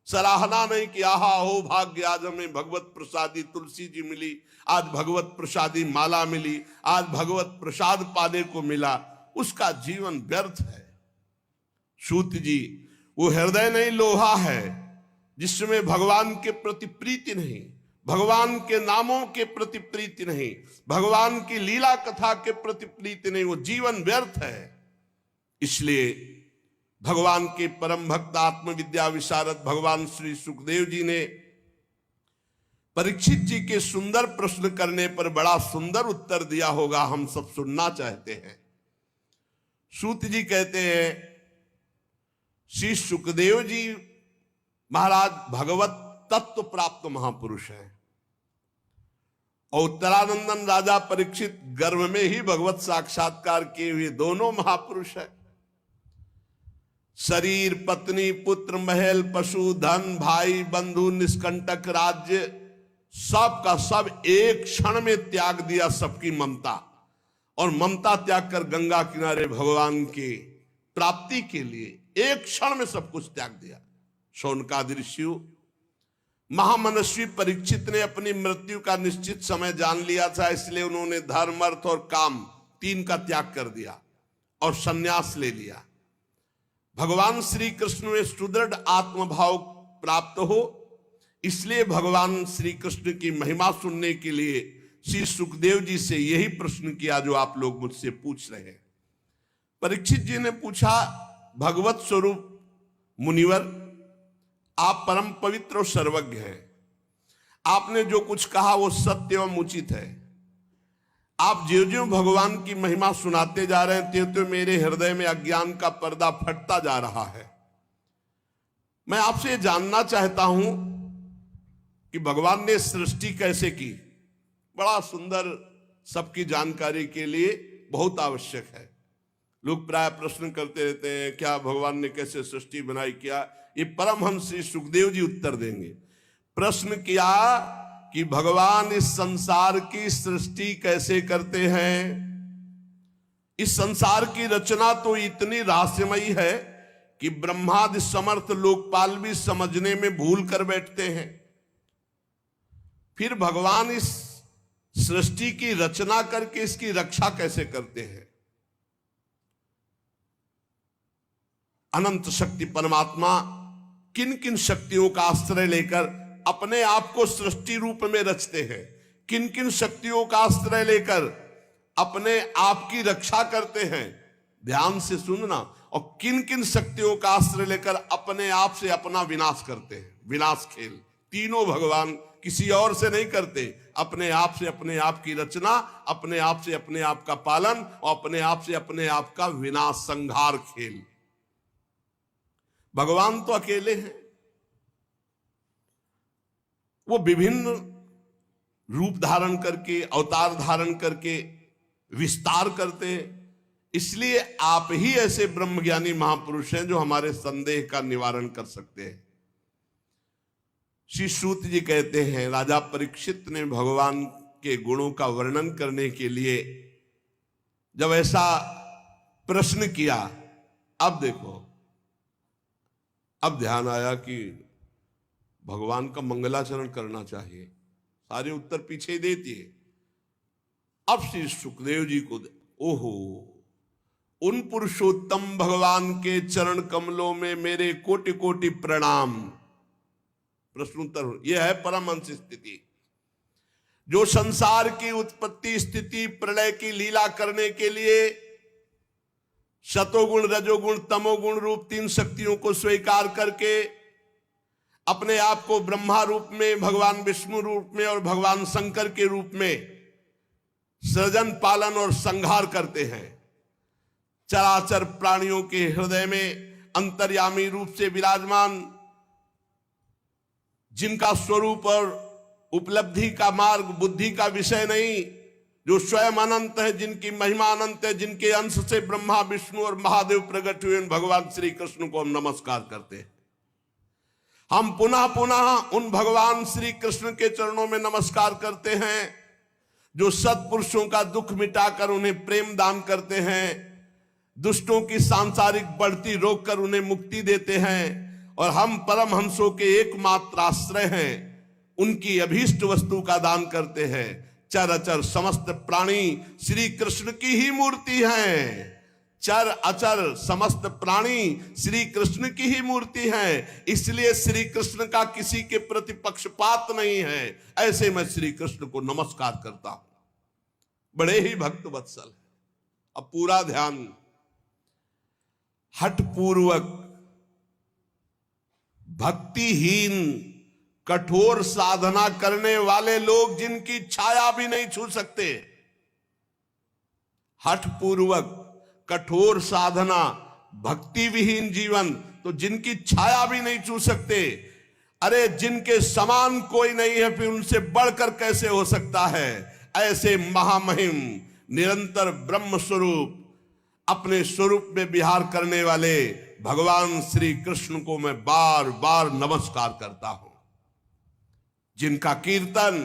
सराहना नहीं कि आहा हो भाग्य, आज हमें भगवत प्रसादी तुलसी जी मिली, आज भगवत प्रसादी माला मिली, आज भगवत प्रसाद पाने को मिला, उसका जीवन व्यर्थ है। सूत जी, वो हृदय नहीं लोहा है जिसमें भगवान के प्रति प्रीति नहीं, भगवान के नामों के प्रति प्रीति नहीं, भगवान की लीला कथा के प्रति प्रीति नहीं, वो जीवन व्यर्थ है। इसलिए भगवान के परम भक्त आत्मविद्या विशारद भगवान श्री सुखदेव जी ने परीक्षित जी के सुंदर प्रश्न करने पर बड़ा सुंदर उत्तर दिया होगा, हम सब सुनना चाहते हैं। सूत जी कहते हैं, श्री सुखदेव जी महाराज भगवत तत्व प्राप्त महापुरुष हैं और उत्तरानंदन राजा परीक्षित गर्भ में ही भगवत साक्षात्कार किए हुए दोनों महापुरुष हैं। शरीर, पत्नी, पुत्र, महल, पशु, धन, भाई, बंधु, निष्कंटक राज्य, सब का सब एक क्षण में त्याग दिया, सबकी ममता, और ममता त्याग कर गंगा किनारे भगवान की प्राप्ति के लिए एक क्षण में सब कुछ त्याग दिया। शौनकादि ऋषि, महामनस्वी परीक्षित ने अपनी मृत्यु का निश्चित समय जान लिया था, इसलिए उन्होंने धर्म, अर्थ और काम तीन का त्याग कर दिया और संन्यास ले लिया। भगवान श्री कृष्ण में सुदृढ़ आत्मभाव प्राप्त हो, इसलिए भगवान श्री कृष्ण की महिमा सुनने के लिए श्री सुखदेव जी से यही प्रश्न किया जो आप लोग मुझसे पूछ रहे हैं। परीक्षित जी ने पूछा, भगवत स्वरूप मुनिवर, आप परम पवित्र और सर्वज्ञ हैं, आपने जो कुछ कहा वो सत्य एवं उचित है। आप ज्यों ज्यों भगवान की महिमा सुनाते जा रहे हैं त्यों त्यों मेरे हृदय में अज्ञान का पर्दा फटता जा रहा है। मैं आपसे ये जानना चाहता हूं कि भगवान ने सृष्टि कैसे की। बड़ा सुंदर, सबकी जानकारी के लिए बहुत आवश्यक है। लोग प्राय प्रश्न करते रहते हैं क्या भगवान ने कैसे सृष्टि बनाई, क्या। ये परमहंस श्री सुखदेव जी उत्तर देंगे। प्रश्न किया कि भगवान इस संसार की सृष्टि कैसे करते हैं। इस संसार की रचना तो इतनी रहस्यमयी है कि ब्रह्मादि समर्थ लोकपाल भी समझने में भूल कर बैठते हैं। फिर भगवान इस सृष्टि की रचना करके इसकी रक्षा कैसे करते हैं। अनंत शक्ति परमात्मा किन किन शक्तियों का आश्रय लेकर अपने आप को सृष्टि रूप में रचते हैं, किन किन शक्तियों का आश्रय लेकर अपने आप की रक्षा करते हैं, ध्यान से सुनना। और किन किन शक्तियों का आश्रय लेकर अपने आप से अपना विनाश करते हैं। विनाश खेल तीनों भगवान किसी और से नहीं करते, अपने आप से अपने आप की रचना, अपने आप से अपने आप का पालन और अपने आप से अपने आप का विनाश, संहार खेल। भगवान तो अकेले हैं, वो विभिन्न रूप धारण करके, अवतार धारण करके विस्तार करते हैं। इसलिए आप ही ऐसे ब्रह्मज्ञानी महापुरुष हैं जो हमारे संदेह का निवारण कर सकते हैं। श्री सूत जी कहते हैं राजा परीक्षित ने भगवान के गुणों का वर्णन करने के लिए जब ऐसा प्रश्न किया, अब देखो, अब ध्यान आया कि भगवान का मंगलाचरण करना चाहिए। सारे उत्तर पीछे ही देती है। अब श्री सुखदेव जी को ओहो, उन पुरुषोत्तम भगवान के चरण कमलों में मेरे कोटि कोटि प्रणाम। प्रश्नोत्तर यह है परमहंस स्थिति, जो संसार की उत्पत्ति स्थिति प्रलय की लीला करने के लिए सतोगुण रजोगुण तमोगुण रूप तीन शक्तियों को स्वीकार करके अपने आप को ब्रह्मा रूप में, भगवान विष्णु रूप में और भगवान शंकर के रूप में सृजन पालन और संहार करते हैं। चराचर प्राणियों के हृदय में अंतर्यामी रूप से विराजमान, जिनका स्वरूप और उपलब्धि का मार्ग बुद्धि का विषय नहीं, जो स्वयं अनंत है, जिनकी महिमा अनंत है, जिनके अंश से ब्रह्मा विष्णु और महादेव प्रकट हुए, भगवान श्री कृष्ण को हम नमस्कार करते हैं। हम पुनः पुनः उन भगवान श्री कृष्ण के चरणों में नमस्कार करते हैं जो सत्पुरुषों का दुख मिटाकर उन्हें प्रेम दान करते हैं, दुष्टों की सांसारिक बढ़ती रोककर उन्हें मुक्ति देते हैं। और हम परमहंसों के एकमात्र आश्रय हैं, उनकी अभीष्ट वस्तु का दान करते हैं। चर समस्त प्राणी श्री कृष्ण की ही मूर्ति हैं। चर अचर समस्त प्राणी श्री कृष्ण की ही मूर्ति है। इसलिए श्री कृष्ण का किसी के प्रति पक्षपात नहीं है। ऐसे मैं श्री कृष्ण को नमस्कार करता हूं, बड़े ही भक्त वत्सल। अब पूरा ध्यान, हठ पूर्वक भक्तिहीन कठोर साधना करने वाले लोग जिनकी छाया भी नहीं छू सकते, हठ पूर्वक कठोर साधना, भक्ति विहीन जीवन, तो जिनकी छाया भी नहीं छू सकते। अरे जिनके समान कोई नहीं है, फिर उनसे बढ़कर कैसे हो सकता है। ऐसे महामहिम निरंतर ब्रह्म स्वरूप अपने स्वरूप में विहार करने वाले भगवान श्री कृष्ण को मैं बार बार नमस्कार करता हूं, जिनका कीर्तन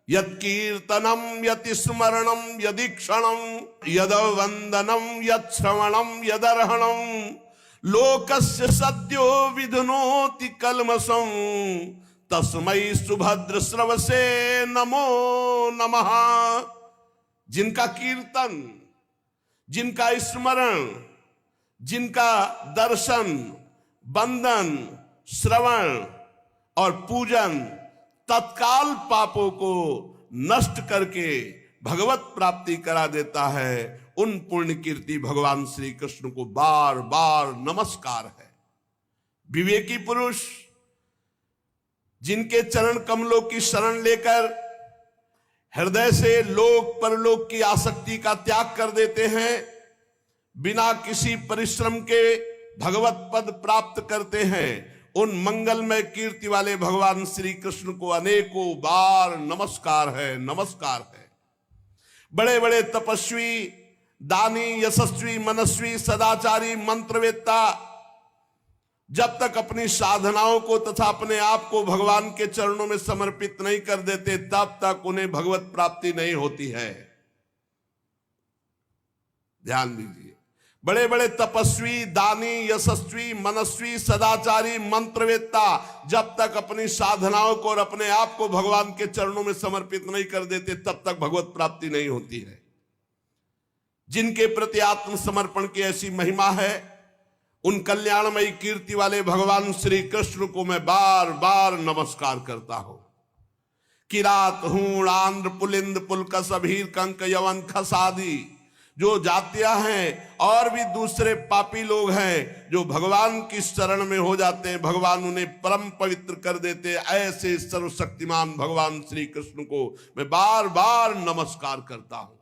यत् कीर्तनम यत् स्मरणम यदीक्षणम यद वंदनम यत् श्रवणम यदर्हणम लोकस्य सद्यो विधुनोति कल्मषं तस्मै सुभद्र श्रवसे नमो नमः। जिनका कीर्तन, जिनका स्मरण, जिनका दर्शन, वंदन, श्रवण और पूजन तत्काल पापों को नष्ट करके भगवत प्राप्ति करा देता है, उन पुण्य कीर्ति भगवान श्री कृष्ण को बार बार नमस्कार है। विवेकी पुरुष जिनके चरण कमलों की शरण लेकर हृदय से लोक परलोक की आसक्ति का त्याग कर देते हैं, बिना किसी परिश्रम के भगवत पद प्राप्त करते हैं, उन मंगलमय कीर्ति वाले भगवान श्री कृष्ण को अनेकों बार नमस्कार है, नमस्कार है। बड़े बड़े तपस्वी, दानी, यशस्वी, मनस्वी, सदाचारी, मंत्रवेत्ता जब तक अपनी साधनाओं को तथा अपने आप को भगवान के चरणों में समर्पित नहीं कर देते, तब तक उन्हें भगवत प्राप्ति नहीं होती है। ध्यान दीजिए, बड़े बड़े तपस्वी, दानी, यशस्वी, मनस्वी, सदाचारी, मंत्रवेत्ता जब तक अपनी साधनाओं को और अपने आप को भगवान के चरणों में समर्पित नहीं कर देते, तब तक भगवत प्राप्ति नहीं होती है। जिनके प्रति आत्मसमर्पण की ऐसी महिमा है, उन कल्याणमयी कीर्ति वाले भगवान श्री कृष्ण को मैं बार बार नमस्कार करता हूं। किरात, हूण, आंध्र, पुलिंद, पुलकस, अभीर, कंक, यवन, खस आदि जो जातियां हैं और भी दूसरे पापी लोग हैं जो भगवान की शरण में हो जाते हैं, भगवान उन्हें परम पवित्र कर देते। ऐसे सर्वशक्तिमान भगवान श्री कृष्ण को मैं बार बार नमस्कार करता हूं।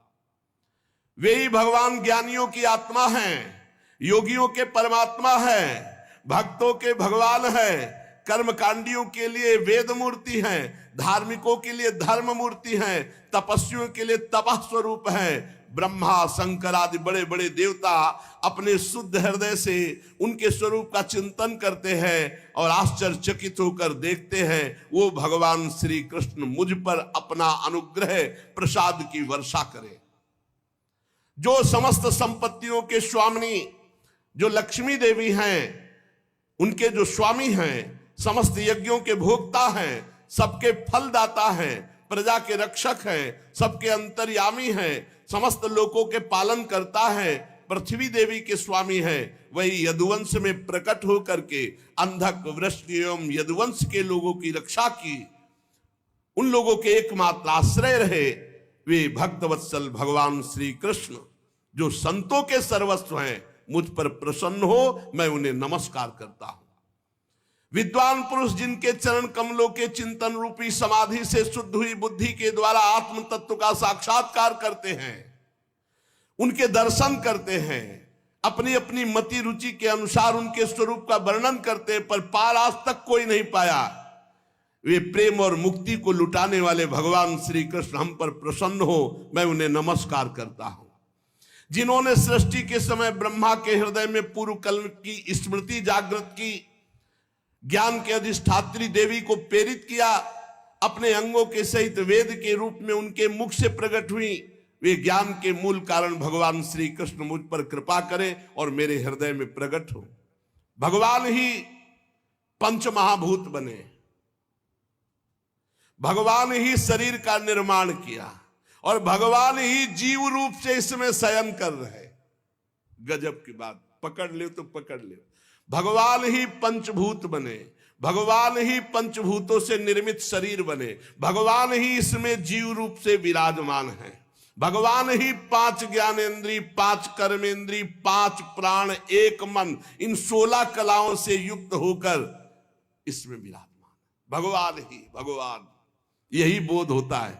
वे ही भगवान ज्ञानियों की आत्मा हैं, योगियों के परमात्मा है, भक्तों के भगवान है, कर्मकांडियों के लिए वेद मूर्ति है, धार्मिकों के लिए धर्म मूर्ति है, तपस्वियों के लिए तपः स्वरूप है। ब्रह्मा, शंकर आदि बड़े बड़े देवता अपने शुद्ध हृदय से उनके स्वरूप का चिंतन करते हैं और आश्चर्यचकित होकर देखते हैं वो भगवान श्री कृष्ण मुझ पर अपना अनुग्रह प्रसाद की वर्षा करें। जो समस्त संपत्तियों के स्वामिनी जो लक्ष्मी देवी हैं, उनके जो स्वामी हैं, समस्त यज्ञों के भोक्ता हैं, सबके फलदाता हैं, प्रजा के रक्षक हैं, सबके अंतर्यामी हैं, समस्त लोकों के पालन करता है, पृथ्वी देवी के स्वामी हैं, वही यदुवंश में प्रकट होकर के अंधक, वृष्टि एवं यदुवंश के लोगों की रक्षा की, उन लोगों के एकमात्र आश्रय रहे वे भक्तवत्सल भगवान श्री कृष्ण जो संतों के सर्वस्व हैं। मुझ पर प्रसन्न हो, मैं उन्हें नमस्कार करता हूं। विद्वान पुरुष जिनके चरण कमलों के चिंतन रूपी समाधि से शुद्ध हुई बुद्धि के द्वारा आत्म तत्व का साक्षात्कार करते हैं, उनके दर्शन करते हैं, अपनी अपनी मति रुचि के अनुसार उनके स्वरूप का वर्णन करते हैं, पर पार आज तक कोई नहीं पाया। वे प्रेम और मुक्ति को लुटाने वाले भगवान श्री कृष्ण हम पर प्रसन्न हो, मैं उन्हें नमस्कार करता हूं। जिन्होंने सृष्टि के समय ब्रह्मा के हृदय में पूर्व कल्प की स्मृति जागृत की, ज्ञान के अधिष्ठात्री देवी को प्रेरित किया, अपने अंगों के सहित वेद के रूप में उनके मुख से प्रकट हुई, वे ज्ञान के मूल कारण भगवान श्री कृष्ण मुझ पर कृपा करें और मेरे हृदय में प्रकट हो। भगवान ही पंच महाभूत बने, भगवान ही शरीर का निर्माण किया और भगवान ही जीव रूप से इसमें शयन कर रहे। गजब की बात, पकड़ ले तो पकड़ ले। भगवान ही पंचभूत बने, भगवान ही पंचभूतों से निर्मित शरीर बने, भगवान ही इसमें जीव रूप से विराजमान है, भगवान ही 5 ज्ञानेंद्री, 5 कर्मेंद्री, 5 प्राण, 1 मन, इन 16 कलाओं से युक्त होकर इसमें विराजमान। भगवान ही भगवान, यही बोध होता है।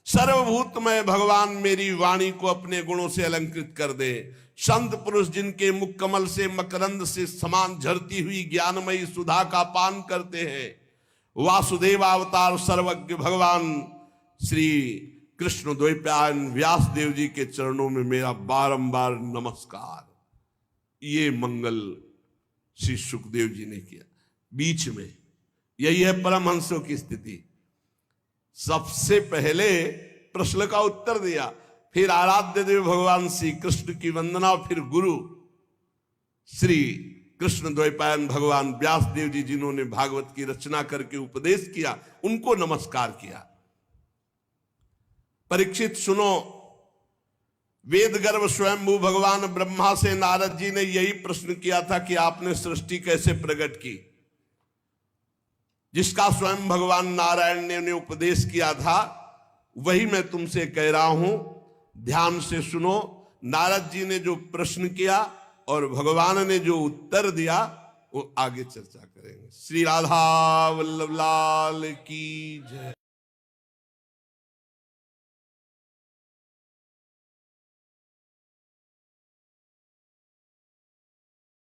सर्वभूतमय भगवान मेरी वाणी को अपने गुणों से अलंकृत कर दे। संत पुरुष जिनके मुख कमल से मकरंद से समान झरती हुई ज्ञानमयी सुधा का पान करते हैं, वासुदेव अवतार सर्वज्ञ भगवान श्री कृष्ण द्वैपायन व्यास देव जी के चरणों में मेरा बारंबार नमस्कार। ये मंगल श्री सुखदेव जी ने किया। बीच में यही है परमहंसों की स्थिति। सबसे पहले प्रश्न का उत्तर दिया, फिर आराध्य देव भगवान श्री कृष्ण की वंदना, फिर गुरु श्री कृष्ण द्वैपायन भगवान व्यास देव जी जिन्होंने भागवत की रचना करके उपदेश किया, उनको नमस्कार किया। परीक्षित सुनो, वेद गर्भ स्वयंभू भगवान ब्रह्मा से नारद जी ने यही प्रश्न किया था कि आपने सृष्टि कैसे प्रकट की, जिसका स्वयं भगवान नारायण ने उन्हें उपदेश किया था, वही मैं तुमसे कह रहा हूं। ध्यान से सुनो। नारद जी ने जो प्रश्न किया और भगवान ने जो उत्तर दिया, वो आगे चर्चा करेंगे। श्री राधा वल्लभ लाल की जय।